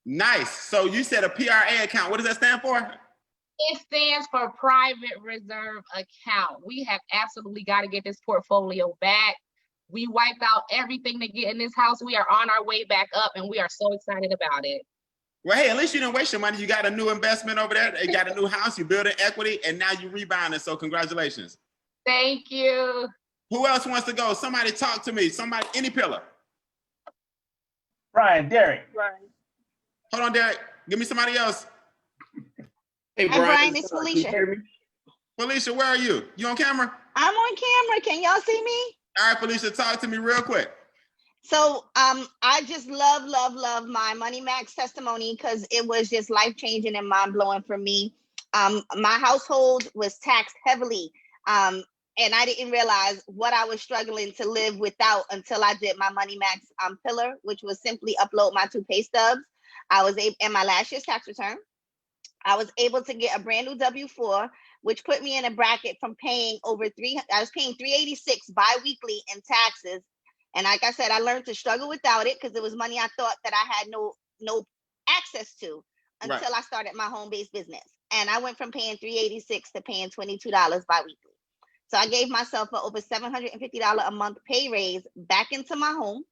Speaker 1: Nice. So you said a PRA account. What does that stand for?
Speaker 8: It stands for Private Reserve Account. We have absolutely got to get this portfolio back. We wiped out everything to get in this house. We are on our way back up, and we are so excited about it.
Speaker 1: Well, hey, at least you didn't waste your money. You got a new investment over there. You got a new house. You build equity, and now you rebounding. So congratulations.
Speaker 8: Thank you.
Speaker 1: Who else wants to go? Somebody talk to me. Somebody, any pillar.
Speaker 7: Brian, Derek.
Speaker 1: Hold on, Derek. Give me somebody else.
Speaker 5: Hey,
Speaker 9: Hi, Brian, it's Felicia.
Speaker 1: Felicia, where are you? You on camera?
Speaker 9: I'm on camera. Can y'all see me?
Speaker 1: All right, Felicia, talk to me real quick.
Speaker 9: So I just love my MoneyMax testimony because it was just life-changing and mind-blowing for me. My household was taxed heavily, and I didn't realize what I was struggling to live without until I did my MoneyMax pillar, which was simply upload my 2 pay stubs. I was able, in my last year's tax return, I was able to get a brand new W-4, which put me in a bracket from paying I was paying $386 bi-weekly in taxes. And like I said, I learned to struggle without it because it was money I thought that I had no access to until I started my home-based business. And I went from paying $386 to paying $22 bi-weekly. So I gave myself an over $750 a month pay raise back into my home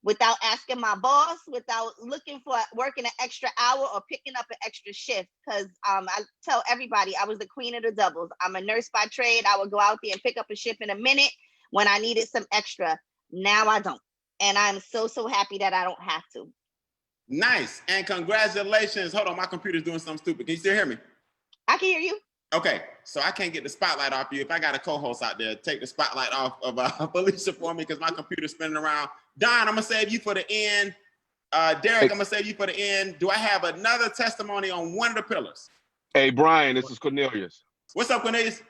Speaker 9: without asking my boss, without looking for working an extra hour or picking up an extra shift. Because I tell everybody I was the queen of the doubles. I'm a nurse by trade. I would go out there and pick up a shift in a minute when I needed some extra. Now I don't. And I'm so happy that I don't have to.
Speaker 1: Nice. And congratulations. Hold on, my computer's doing something stupid. Can you still hear me?
Speaker 9: I can hear you.
Speaker 1: Okay, so I can't get the spotlight off you. If I got a co-host out there, take the spotlight off of Felicia for me because my computer's spinning around. Don, I'm gonna save you for the end. Derek, I'm gonna save you for the end. Do I have another testimony on one of the pillars?
Speaker 10: Hey, Brian, this is Cornelius.
Speaker 1: What's up, Cornelius?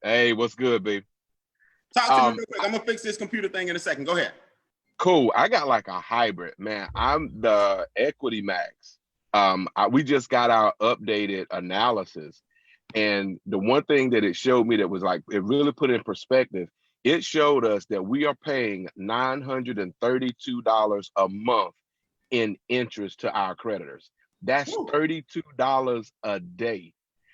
Speaker 10: Hey, what's good, babe?
Speaker 1: Talk to me real quick. I'm gonna fix this computer thing in a second. Go ahead.
Speaker 10: Cool. I got like a hybrid, man. I'm the Equity Max. We just got our updated analysis. And the one thing that it showed me that was like, it really put it in perspective. It showed us that we are paying $932 a month in interest to our creditors. That's $32 a day.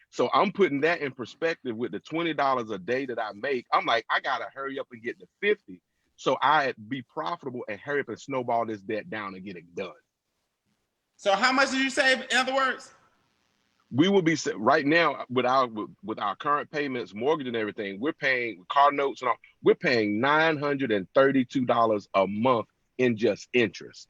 Speaker 10: So I'm putting that in perspective with the $20 a day that I make. I'm like, I gotta hurry up and get to 50 so I be profitable and hurry up and snowball this debt down and get it done.
Speaker 1: So how much did you save, in other words?
Speaker 10: We will be right now with our current payments, mortgage and everything. We're paying car notes and all. We're paying $932 a month in just interest.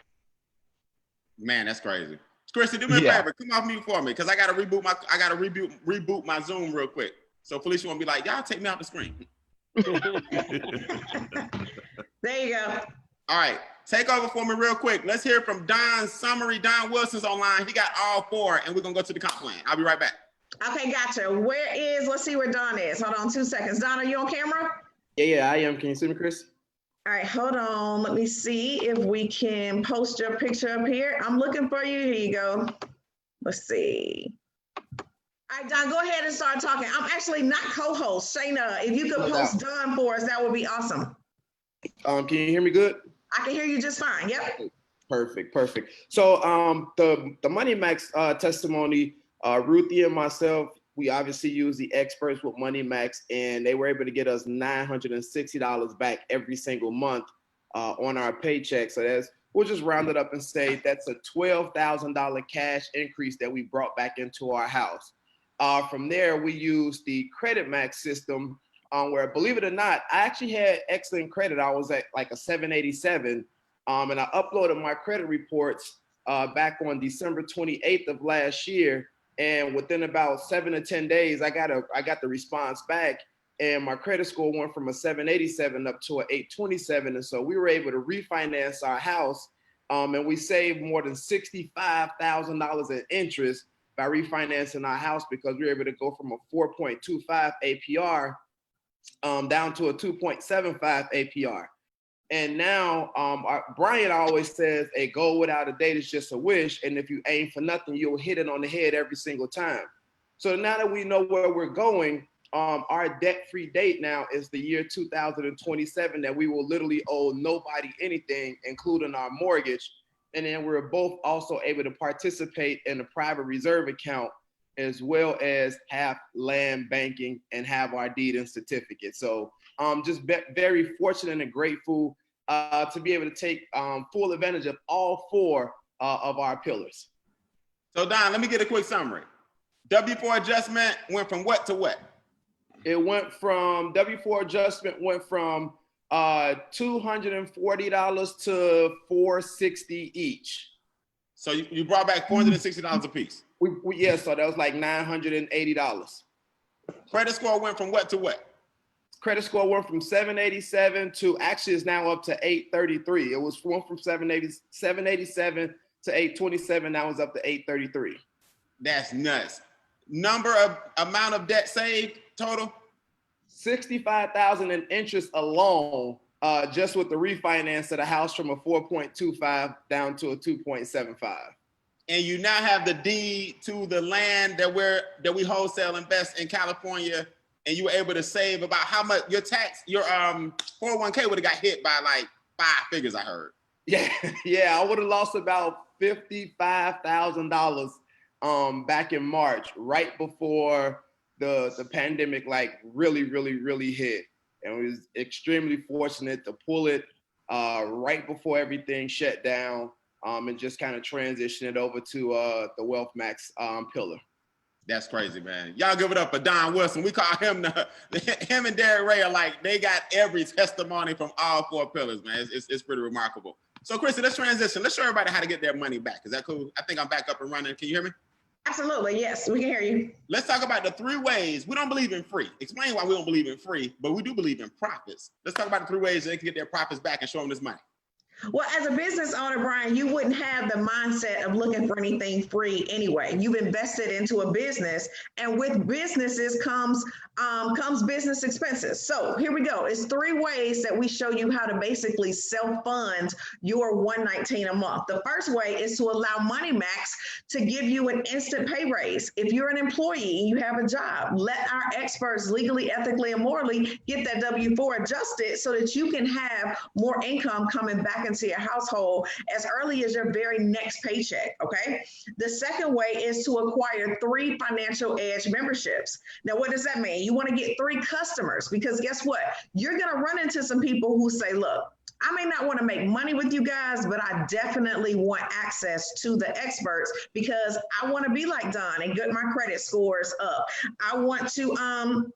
Speaker 1: Man, that's crazy. Chrissy, do me a favor. Come off mute for me, because I gotta reboot my Zoom real quick. So Felicia won't be like, y'all take me out the screen.
Speaker 3: There you go.
Speaker 1: All right, take over for me real quick. Let's hear from Don's summary. Don Wilson's online. He got all 4, and we're gonna go to the comp plan. I'll be right back.
Speaker 3: Okay, gotcha. Let's see where Don is. Hold on 2 seconds. Don, are you on camera?
Speaker 11: Yeah, I am. Can you see me, Chris?
Speaker 3: All right, hold on. Let me see if we can post your picture up here. I'm looking for you. Here you go. Let's see. All right, Don, go ahead and start talking. I'm actually not co-host. Shayna, if you could post Don for us, that would be awesome.
Speaker 11: Can you hear me good?
Speaker 3: I can hear you just fine. Yep.
Speaker 11: Perfect. So the Money Max testimony, Ruthie and myself, we obviously use the experts with Money Max, and they were able to get us $960 back every single month on our paycheck. So we'll just round it up and say that's a $12,000 cash increase that we brought back into our house. From there, we use the Credit Max system, where, believe it or not, I actually had excellent credit. I was at like a 787, and I uploaded my credit reports back on December 28th of last year. And within about 7 to 10 days, I got the response back, and my credit score went from a 787 up to an 827. And so we were able to refinance our house, and we saved more than $65,000 in interest by refinancing our house, because we were able to go from a 4.25 APR down to a 2.75 APR. And now, Brian always says a goal without a date is just a wish. And if you aim for nothing, you'll hit it on the head every single time. So now that we know where we're going, our debt-free date now is the year 2027, that we will literally owe nobody anything, including our mortgage. And then we're both also able to participate in a private reserve account, as well as have land banking and have our deed and certificate. So just very fortunate and grateful to be able to take full advantage of all 4 of our pillars.
Speaker 1: So Don, let me get a quick summary. W4 adjustment went from what to what?
Speaker 11: It went from, W4 adjustment went from $240 to $460 each.
Speaker 1: So you brought back $460 a piece.
Speaker 11: Yeah, so that was like $980.
Speaker 1: Credit score went from what to what?
Speaker 11: Credit score went from 787 to, actually is now up to 833. It was went from 787 to 827. Now it's up to 833.
Speaker 1: That's nuts. Amount of debt saved total?
Speaker 11: $65,000 in interest alone, just with the refinance of the house from a 4.25 down to a 2.75.
Speaker 1: And you now have the deed to the land that we wholesale invest in California, and you were able to save about how much your 401k would have got hit by like 5 figures, I heard.
Speaker 11: Yeah, I would have lost about $55,000 back in March, right before the pandemic like really hit. And we was extremely fortunate to pull it right before everything shut down, and just kind of transition it over to the Wealth Max pillar.
Speaker 1: That's crazy, man. Y'all give it up for Don Wilson. We call him him and Derek Ray are like, they got every testimony from all 4 pillars, man. It's pretty remarkable. So Chrissy, let's transition. Let's show everybody how to get their money back. Is that cool? I think I'm back up and running. Can you hear me?
Speaker 3: Absolutely, yes, we can hear you.
Speaker 1: Let's talk about the 3 ways. We don't believe in free. Explain why we don't believe in free, but we do believe in profits. Let's talk about the 3 ways they can get their profits back and show them this money.
Speaker 3: Well, as a business owner, Brian, you wouldn't have the mindset of looking for anything free anyway. You've invested into a business, and with businesses comes business expenses. So here we go. It's 3 ways that we show you how to basically self-fund your $119 a month. The first way is to allow Money Max to give you an instant pay raise. If you're an employee and you have a job, let our experts legally, ethically, and morally get that W-4 adjusted so that you can have more income coming back into your household as early as your very next paycheck, okay? The second way is to acquire 3 Financial Edge memberships. Now, what does that mean? You want to get 3 customers, because guess what? You're going to run into some people who say, look, I may not want to make money with you guys, but I definitely want access to the experts because I want to be like Don and get my credit scores up. I want to,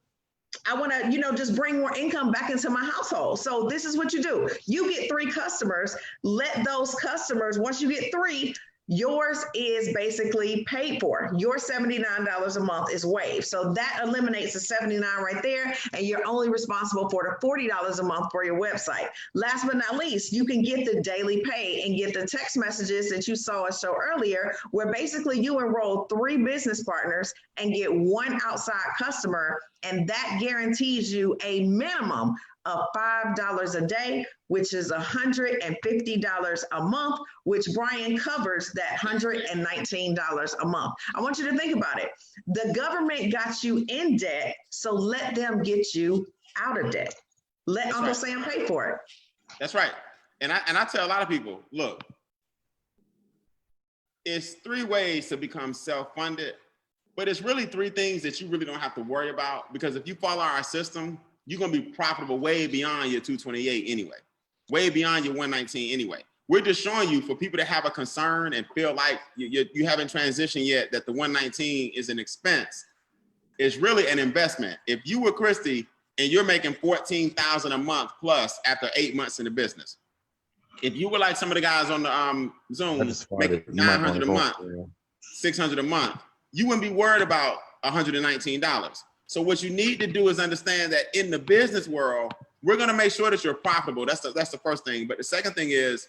Speaker 3: just bring more income back into my household. So this is what you do. You get 3 customers, let those customers, once you get 3, yours is basically paid for. Your $79 a month is waived. So that eliminates the $79 right there. And you're only responsible for the $40 a month for your website. Last but not least, you can get the daily pay and get the text messages that you saw us show earlier, where basically you enroll 3 business partners and get 1 outside customer. And that guarantees you a minimum of $5 a day, which is $150 a month, which Brian covers that $119 a month. I want you to think about it. The government got you in debt, so let them get you out of debt. Let Uncle Sam pay for it.
Speaker 1: That's right. And I tell a lot of people, look, it's 3 ways to become self-funded, but it's really 3 things that you really don't have to worry about, because if you follow our system, you're gonna be profitable way beyond your 228 anyway, way beyond your 119 anyway. We're just showing you, for people that have a concern and feel like you haven't transitioned yet, that the 119 is an expense. It's really an investment. If you were Christy and you're making $14,000 a month plus after 8 months in the business, if you were like some of the guys on the Zoom making $900 a month, $600 a month, you wouldn't be worried about $119. So what you need to do is understand that in the business world, we're going to make sure that you're profitable. That's the first thing. But the second thing is,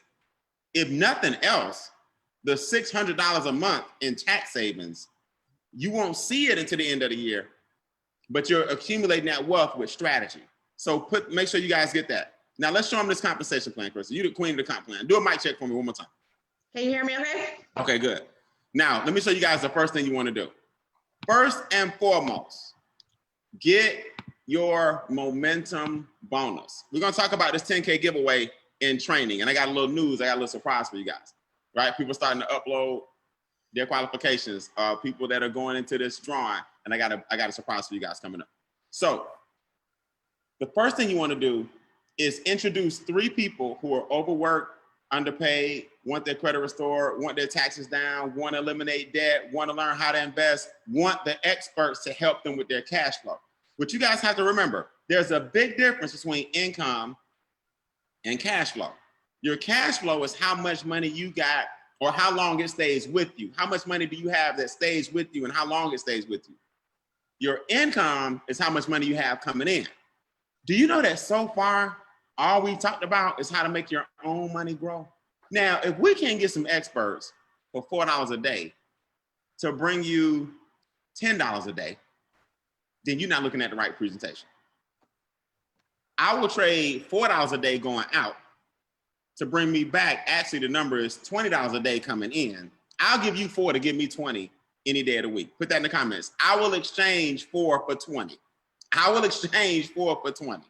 Speaker 1: if nothing else, the $600 a month in tax savings, you won't see it until the end of the year, but you're accumulating that wealth with strategy. So make sure you guys get that. Now let's show them this compensation plan, Chris. You're the queen of the comp plan. Do a mic check for me one more time.
Speaker 3: Can you hear me okay?
Speaker 1: Okay, good. Now, let me show you guys the first thing you want to do. First and foremost, get your momentum bonus. We're going to talk about this 10K giveaway in training. And I got a little news. I got a little surprise for you guys, right? People starting to upload their qualifications, people that are going into this drawing. And I got a surprise for you guys coming up. So the first thing you want to do is introduce 3 people who are overworked, underpaid, want their credit restored, want their taxes down, want to eliminate debt, want to learn how to invest, want the experts to help them with their cash flow. What you guys have to remember, there's a big difference between income and cash flow. Your cash flow is how much money you got or how long it stays with you. How much money do you have that stays with you and how long it stays with you? Your income is how much money you have coming in. Do you know that so far, all we talked about is how to make your own money grow? Now, if we can get some experts for $4 a day to bring you $10 a day, then you're not looking at the right presentation. I will trade $4 a day going out to bring me back. Actually, the number is $20 a day coming in. I'll give you 4 to give me 20 any day of the week. Put that in the comments. I will exchange 4 for 20. I will exchange 4 for 20.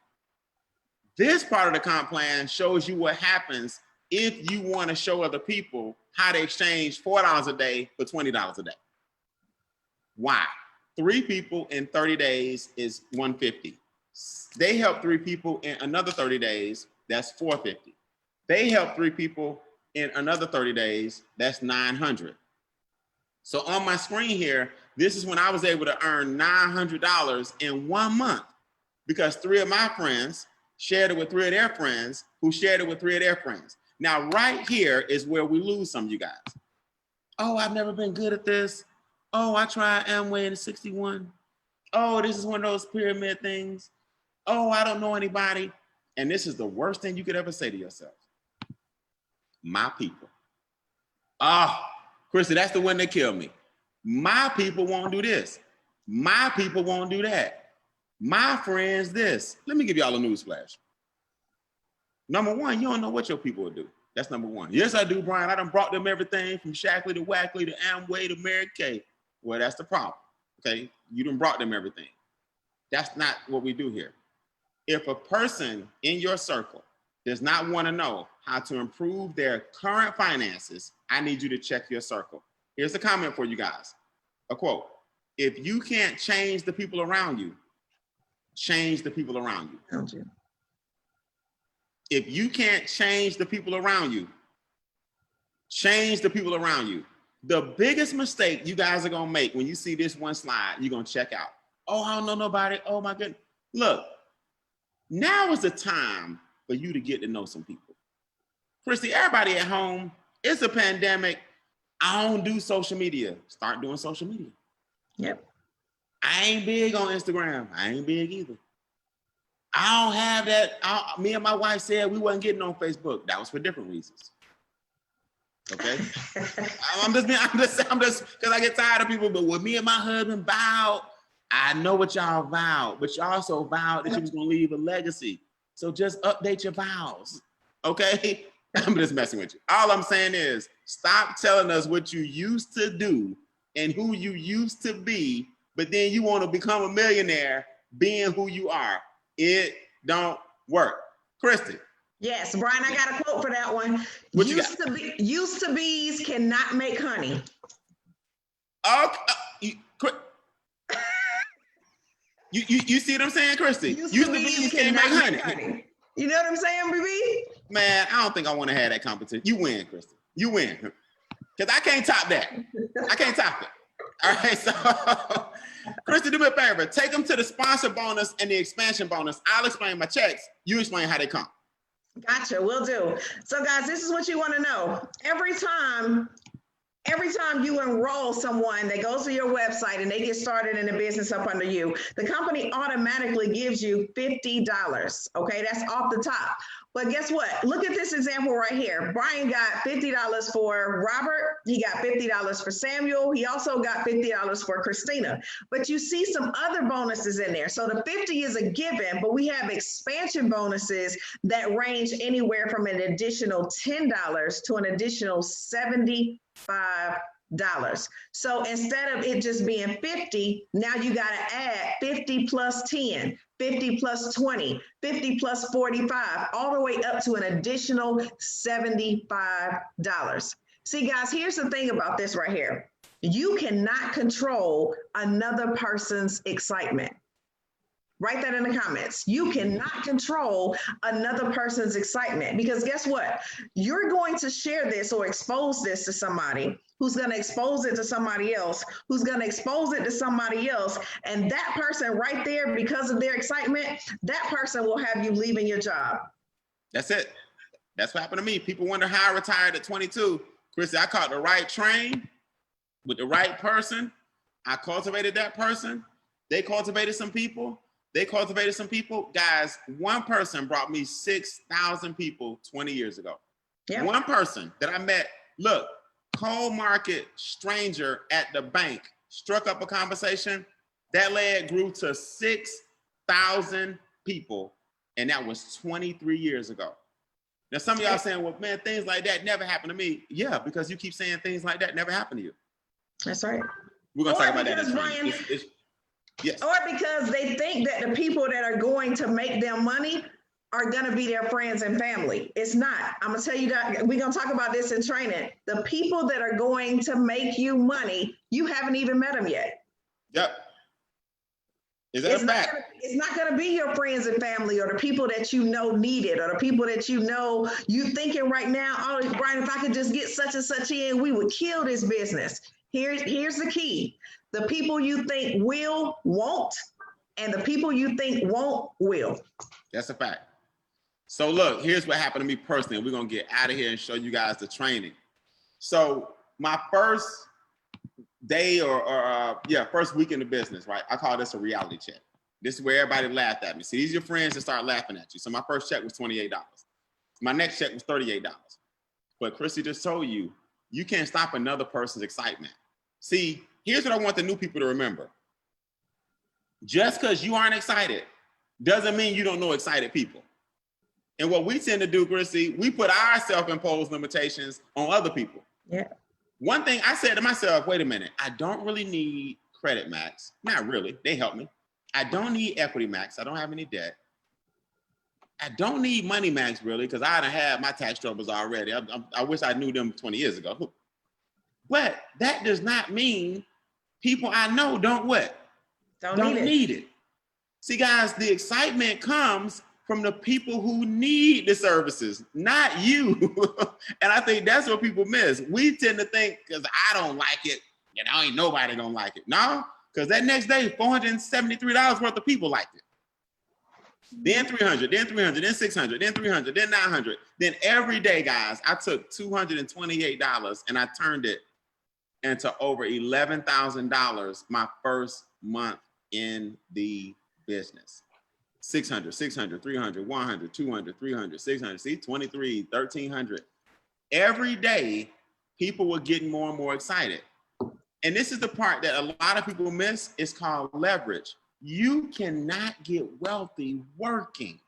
Speaker 1: This part of the comp plan shows you what happens if you want to show other people how to exchange $4 a day for $20 a day. Why? 3 people in 30 days is $150. They help 3 people in another 30 days, that's $450. They help 3 people in another 30 days, that's $900. So on my screen here, this is when I was able to earn $900 in 1 month because 3 of my friends shared it with 3 of their friends who shared it with 3 of their friends. Now, right here is where we lose some of you guys. Oh, I've never been good at this. Oh, I tried Amway in 61. Oh, this is one of those pyramid things. Oh, I don't know anybody. And this is the worst thing you could ever say to yourself. My people. Ah, Chrissy, that's the one that killed me. My people won't do this. My people won't do that. My friends this. Let me give y'all a news flash. Number 1, you don't know what your people will do. That's number 1. Yes, I do, Brian. I done brought them everything from Shackley to Wackley to Amway to Mary Kay. Well, that's the problem, okay? You done brought them everything. That's not what we do here. If a person in your circle does not want to know how to improve their current finances, I need you to check your circle. Here's a comment for you guys, a quote. If you can't change the people around you, change the people around you. If you can't change the people around you, change the people around you. The biggest mistake you guys are gonna make when you see this one slide, you're gonna check out. Oh, I don't know nobody. Oh my goodness. Look, now is the time for you to get to know some people. Christy, everybody at home, it's a pandemic. I don't do social media. Start doing social media.
Speaker 3: Yep.
Speaker 1: I ain't big on Instagram. I ain't big either. I don't have that. Me and my wife said we wasn't getting on Facebook. That was for different reasons. Okay. I'm just because I get tired of people, but when me and my husband vowed, I know what y'all vowed, but you also vowed that you was gonna leave a legacy. So just update your vows. Okay. I'm just messing with you. All I'm saying is stop telling us what you used to do and who you used to be, but then you want to become a millionaire being who you are. It don't work. Christy.
Speaker 3: Yes, Brian, I got a quote for that one.
Speaker 1: What
Speaker 3: Used to bees cannot make honey.
Speaker 1: Okay. You see what I'm saying, Christy?
Speaker 3: Used to bees cannot make honey. You know what I'm saying, BB?
Speaker 1: Man, I don't think I want to have that competition. You win, Christy. You win. Because I can't top that. I can't top it. All right, so Christy, do me a favor. Take them to the sponsor bonus and the expansion bonus. I'll explain my checks. You explain how they come.
Speaker 3: Gotcha, will do. So guys, this is what you want to know. Every time you enroll someone that goes to your website and they get started in a business up under you, the company automatically gives you $50. Okay, that's off the top. But guess what? Look at this example right here. Brian got $50 for Robert. He got $50 for Samuel. He also got $50 for Christina. But you see some other bonuses in there. So the 50 is a given, but we have expansion bonuses that range anywhere from an additional $10 to an additional $75. So instead of it just being 50, now you got to add 50 plus 10, 50 plus 20, 50 plus 45, all the way up to an additional $75. See, guys, here's the thing about this right here. You cannot control another person's excitement. Write that in the comments. You cannot control another person's excitement because guess what? You're going to share this or expose this to somebody who's going to expose it to somebody else, who's going to expose it to somebody else. And that person right there, because of their excitement, that person will have you leaving your job.
Speaker 1: That's it. That's what happened to me. People wonder how I retired at 22. Chrissy, I caught the right train with the right person. I cultivated that person. They cultivated some people. Guys, one person brought me 6,000 people 20 years ago. Yeah. One person that I met, look, cold market stranger at the bank, struck up a conversation. That leg grew to 6,000 people, and that was 23 years ago. Now, some of y'all saying, well, man, things like that never happened to me. Yeah, because you keep saying things like that never happened to you.
Speaker 3: That's right.
Speaker 1: We're going to talk about that.
Speaker 3: Brian,
Speaker 1: yes.
Speaker 3: Or because they think that the people that are going to make them money are going to be their friends and family. It's not. I'm going to tell you that we're going to talk about this in training. The people that are going to make you money, you haven't even met them yet.
Speaker 1: Yep. Is that a fact?
Speaker 3: It's not going to be your friends and family or the people that you know need it or the people that you know you thinking right now, oh, Brian, if I could just get such and such in, we would kill this business. Here's the key. The people you think will, won't, and the people you think won't, will.
Speaker 1: That's a fact. So look, here's what happened to me personally. We're going to get out of here and show you guys the training. So my first day first week in the business, right? I call this a reality check. This is where everybody laughed at me. See, these are your friends that start laughing at you. So my first check was $28. My next check was $38. But Chrissy just told you, you can't stop another person's excitement. See, here's what I want the new people to remember. Just because you aren't excited doesn't mean you don't know excited people. And what we tend to do, Chrissy, we put our self-imposed limitations on other people.
Speaker 3: Yeah.
Speaker 1: One thing I said to myself, wait a minute, I don't really need credit max. Not really, they help me. I don't need equity max, I don't have any debt. I don't need money max really, because I done had my tax troubles already. I wish I knew them 20 years ago. But that does not mean people I know don't what? Don't need it. See guys, the excitement comes from the people who need the services, not you. And I think that's what people miss. We tend to think, because I don't like it, ain't nobody gonna like it. No, because that next day, $473 worth of people liked it. Then 300, then 300, then 600, then 300, then 900. Then every day, guys, I took $228 and I turned it into over $11,000 my first month in the business. 600, 600, 300, 100, 200, 300, 600, see, 23, 1,300. Every day, people were getting more and more excited. And this is the part that a lot of people miss. It's called leverage. You cannot get wealthy working.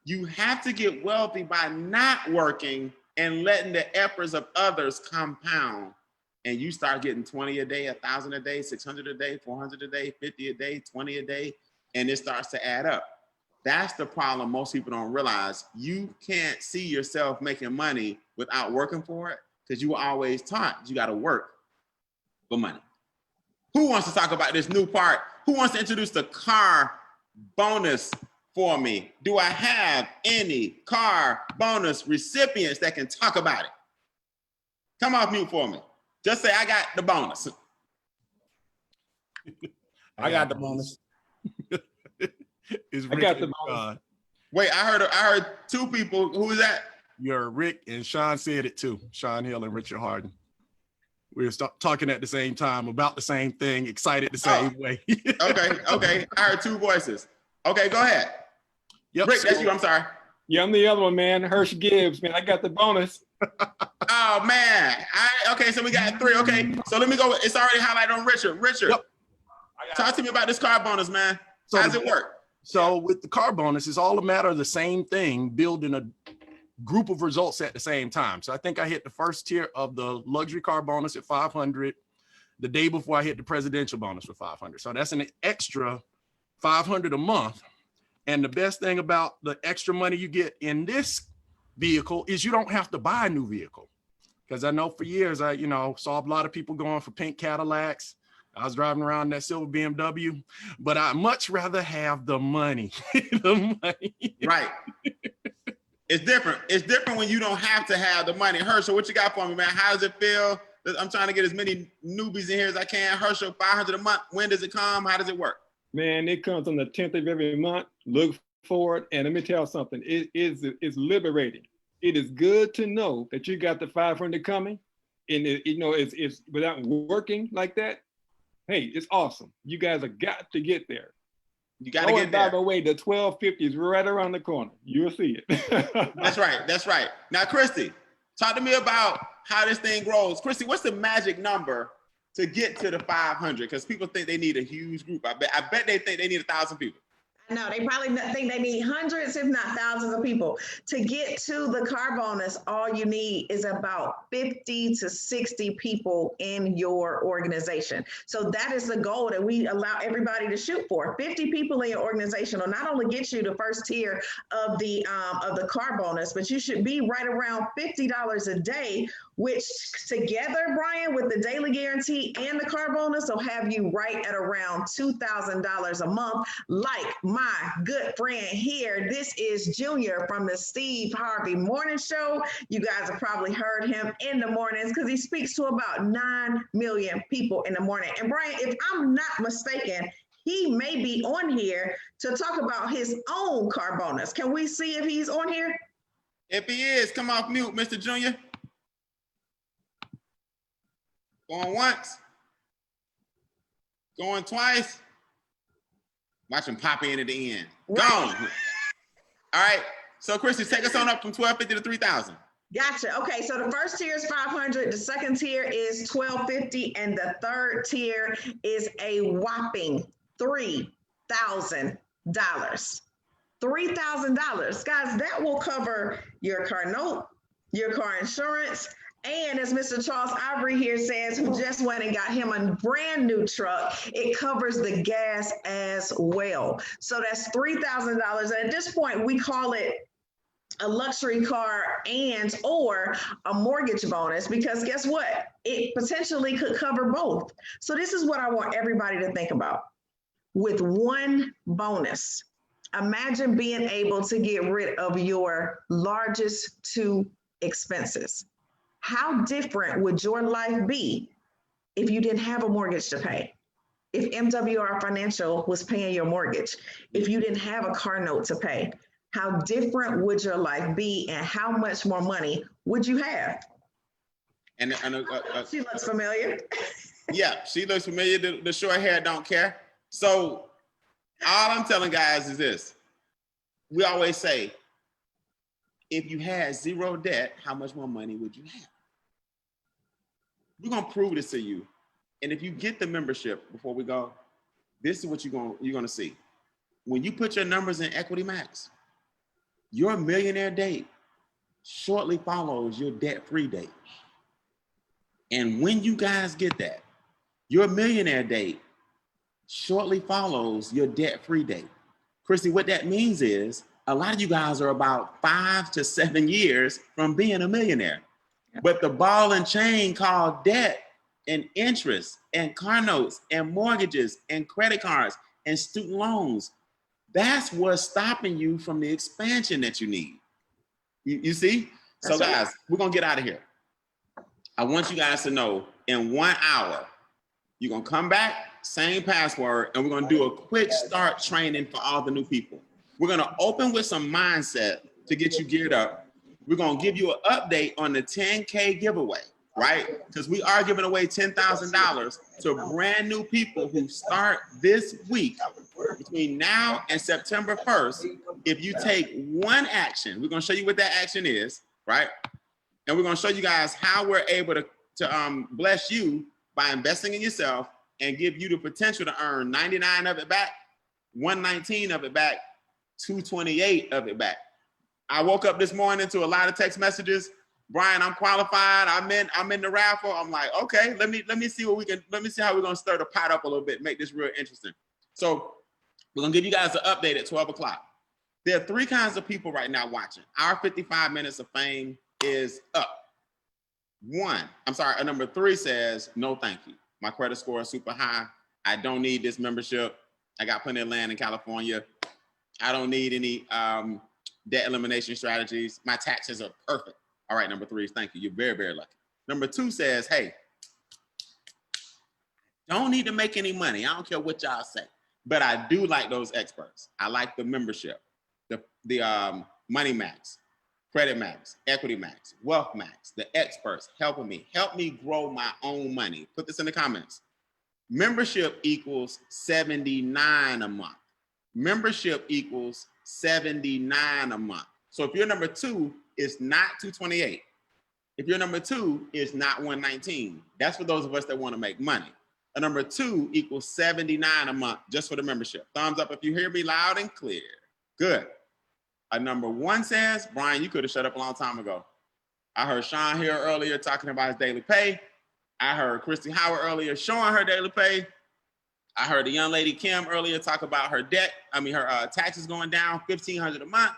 Speaker 1: You have to get wealthy by not working and letting the efforts of others compound. And you start getting 20 a day, 1,000 a day, 600 a day, 400 a day, 50 a day, 20 a day, and it starts to add up. That's the problem most people don't realize. You can't see yourself making money without working for it, because you were always taught you got to work for money. Who wants to talk about this new part? Who wants to introduce the car bonus for me? Do I have any car bonus recipients that can talk about it? Come off mute for me. Just say, I got the bonus.
Speaker 5: I got the bonus.
Speaker 12: It's
Speaker 13: I got the bonus.
Speaker 1: Wait, I heard two people. Who is that?
Speaker 12: You're Rick, and Sean said it too. Sean Hill and Richard Harden. We were talking at the same time about the same thing, excited the same way.
Speaker 1: Okay. I heard two voices. Okay, go ahead.
Speaker 12: Yep.
Speaker 1: Rick, that's you. I'm sorry.
Speaker 13: Yeah, I'm the other one, man. Hirsch Gibbs, man. I got the bonus.
Speaker 1: Oh man. Okay, so we got three. Okay, so let me go. It's already highlighted on Richard. Richard,
Speaker 12: Yep.
Speaker 1: Talk to me about this car bonus, man.
Speaker 12: So
Speaker 1: how does it work?
Speaker 12: So with the car bonus, it's all a matter of the same thing, building a group of results at the same time. So I think I hit the first tier of the luxury car bonus at 500 the day before I hit the presidential bonus for 500. So that's an extra 500 a month. And the best thing about the extra money you get in this vehicle is you don't have to buy a new vehicle. Because I know for years, I saw a lot of people going for pink Cadillacs. I was driving around that silver BMW, but I much rather have the money. The money.
Speaker 1: Right. It's different. It's different when you don't have to have the money. Herschel, what you got for me, man? How does it feel? I'm trying to get as many newbies in here as I can. Herschel, 500 a month. When does it come? How does it work?
Speaker 13: Man, it comes on the 10th of every month. Look forward, and let me tell you something. It's liberating. It is good to know that you got the 500 coming, and it's without working like that. Hey, it's awesome. You guys have got to get there.
Speaker 1: You got to get there.
Speaker 13: By the way, the 1250 is right around the corner. You'll see it.
Speaker 1: That's right. Now, Christy, talk to me about how this thing grows. Christy, what's the magic number to get to the 500? Because people think they need a huge group. I bet they think they need 1,000 people.
Speaker 3: No, they probably think they need hundreds, if not thousands of people. To get to the car bonus, all you need is about 50 to 60 people in your organization. So that is the goal that we allow everybody to shoot for. 50 people in your organization will not only get you the first tier of the car bonus, but you should be right around $50 a day, which together, Brian, with the daily guarantee and the car bonus will have you right at around $2,000 a month. Like my good friend here, this is Junior from the Steve Harvey Morning Show. You guys have probably heard him in the mornings because he speaks to about 9 million people in the morning. And Brian, if I'm not mistaken, he may be on here to talk about his own car bonus. Can we see if he's on here?
Speaker 1: If he is, come off mute, Mr. Junior. Going once. Going twice. Watch him pop in at the end. Gone. All right. So, Christy, take us on up from 1,250 to 3,000.
Speaker 3: Gotcha. Okay. So the first tier is 500. The second tier is 1,250. And the third tier is a whopping $3,000. $3,000. Guys, that will cover your car note, your car insurance, and as Mr. Charles Ivory here says, who just went and got him a brand new truck, it covers the gas as well. So that's $3,000. And at this point, we call it a luxury car and or a mortgage bonus, because guess what? It potentially could cover both. So this is what I want everybody to think about. With one bonus, Imagine being able to get rid of your largest two expenses. How different would your life be if you didn't have a mortgage to pay? If MWR Financial was paying your mortgage, if you didn't have a car note to pay, how different would your life be and how much more money would you have?
Speaker 1: And
Speaker 3: she looks familiar.
Speaker 1: Yeah, she looks familiar. The short hair don't care. So all I'm telling guys is this. We always say, if you had zero debt, how much more money would you have? We're gonna prove this to you. And if you get the membership before we go, this is what you're gonna see. When you put your numbers in Equity Max, your millionaire date shortly follows your debt-free date. And when you guys get that, your millionaire date shortly follows your debt-free date. Christy, what that means is a lot of you guys are about 5 to 7 years from being a millionaire. But the ball and chain called debt and interest and car notes and mortgages and credit cards and student loans, that's what's stopping you from the expansion that you need. You see? So guys, we're gonna get out of here. I want you guys to know in 1 hour, you're gonna come back, same password, and we're gonna do a quick start training for all the new people. We're gonna open with some mindset to get you geared up. We're gonna give you an update on the 10K giveaway, right? Because we are giving away $10,000 to brand new people who start this week between now and September 1st. If you take one action, we're gonna show you what that action is, right? And we're gonna show you guys how we're able to bless you by investing in yourself and give you the potential to earn 99 of it back, 119 of it back, 228 of it back. I woke up this morning to a lot of text messages. Brian, I'm qualified. I'm in the raffle. I'm like, okay, let me see how we're gonna stir the pot up a little bit, make this real interesting. So we're gonna give you guys an update at 12 o'clock. There are 3 kinds of people right now watching. Our 55 minutes of fame is up. Number 3 says, no, thank you. My credit score is super high. I don't need this membership. I got plenty of land in California. I don't need any debt elimination strategies. My taxes are perfect. All right, number 3 is thank you. You're very, very lucky. Number 2 says, hey, don't need to make any money. I don't care what y'all say, but I do like those experts. I like the membership, the Money Max, Credit Max, Equity Max, Wealth Max, the experts helping me. Help me grow my own money. Put this in the comments. Membership equals $79 a month. Membership equals $79 a month. So if you're number 2, it's not $228. If you're number 2, it's not $119. That's for those of us that want to make money. A number 2 equals $79 a month just for the membership. Thumbs up if you hear me loud and clear. Good. A number 1 says, Brian, you could have shut up a long time ago. I heard Sean here earlier talking about his daily pay. I heard Christy Howard earlier showing her daily pay. I heard the young lady Kim earlier talk about her her taxes going down $1,500 a month.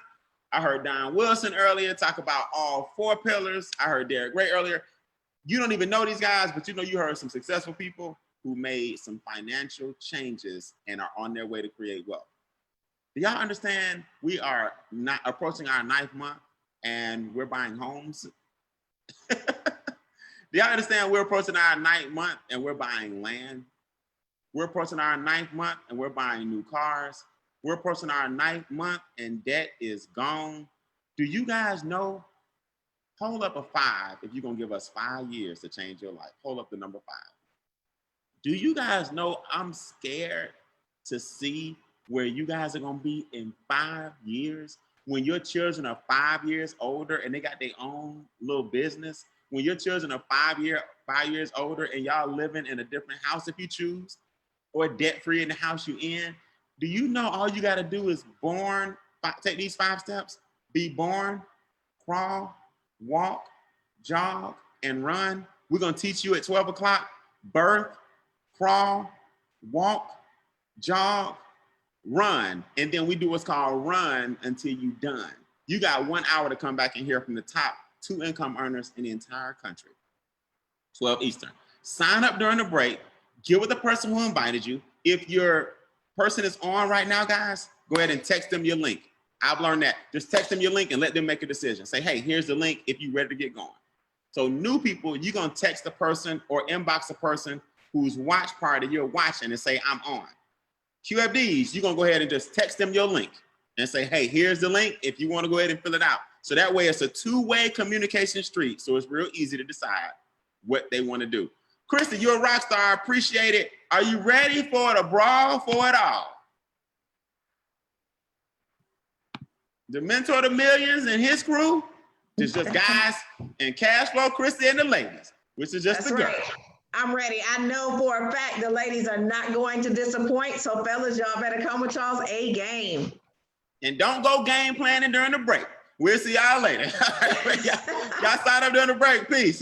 Speaker 1: I heard Don Wilson earlier talk about all 4 pillars. I heard Derek Gray earlier. You don't even know these guys, but you heard some successful people who made some financial changes and are on their way to create wealth. Do y'all understand we are not approaching our 9th month and we're buying homes? Do y'all understand we're approaching our 9th month and we're buying land? We're approaching our 9th month and we're buying new cars. We're approaching our 9th month and debt is gone. Do you guys know? Hold up a 5 if you're gonna give us 5 years to change your life. Hold up the number 5. Do you guys know I'm scared to see where you guys are gonna be in 5 years? When your children are 5 years older and they got their own little business, when your children are 5 years older and y'all living in a different house if you choose, or debt-free in the house you in, do you know all you gotta do is take these 5 steps? Be born, crawl, walk, jog, and run. We're gonna teach you at 12 o'clock, birth, crawl, walk, jog, run. And then we do what's called run until you're done. You got 1 hour to come back and hear from the top 2 income earners in the entire country. 12 Eastern. Sign up during the break. Get with the person who invited you. If your person is on right now, guys, go ahead and text them your link. I've learned that. Just text them your link and let them make a decision. Say, hey, here's the link if you're ready to get going. So new people, you're going to text a person or inbox a person whose watch party you're watching and say, I'm on. QFDs, you're going to go ahead and just text them your link and say, hey, here's the link if you want to go ahead and fill it out. So that way it's a two-way communication street. So it's real easy to decide what they want to do. Krista, you're a rock star. I appreciate it. Are you ready for the brawl for it all? The Mentor to Millions and his crew is just guys and cash flow, Krista and the ladies, which is just
Speaker 3: That's
Speaker 1: the girl.
Speaker 3: right. I'm ready. I know for a fact the ladies are not going to disappoint. So fellas, y'all better come with y'all's A game.
Speaker 1: And don't go game planning during the break. We'll see y'all later. Y'all sign up during the break. Peace.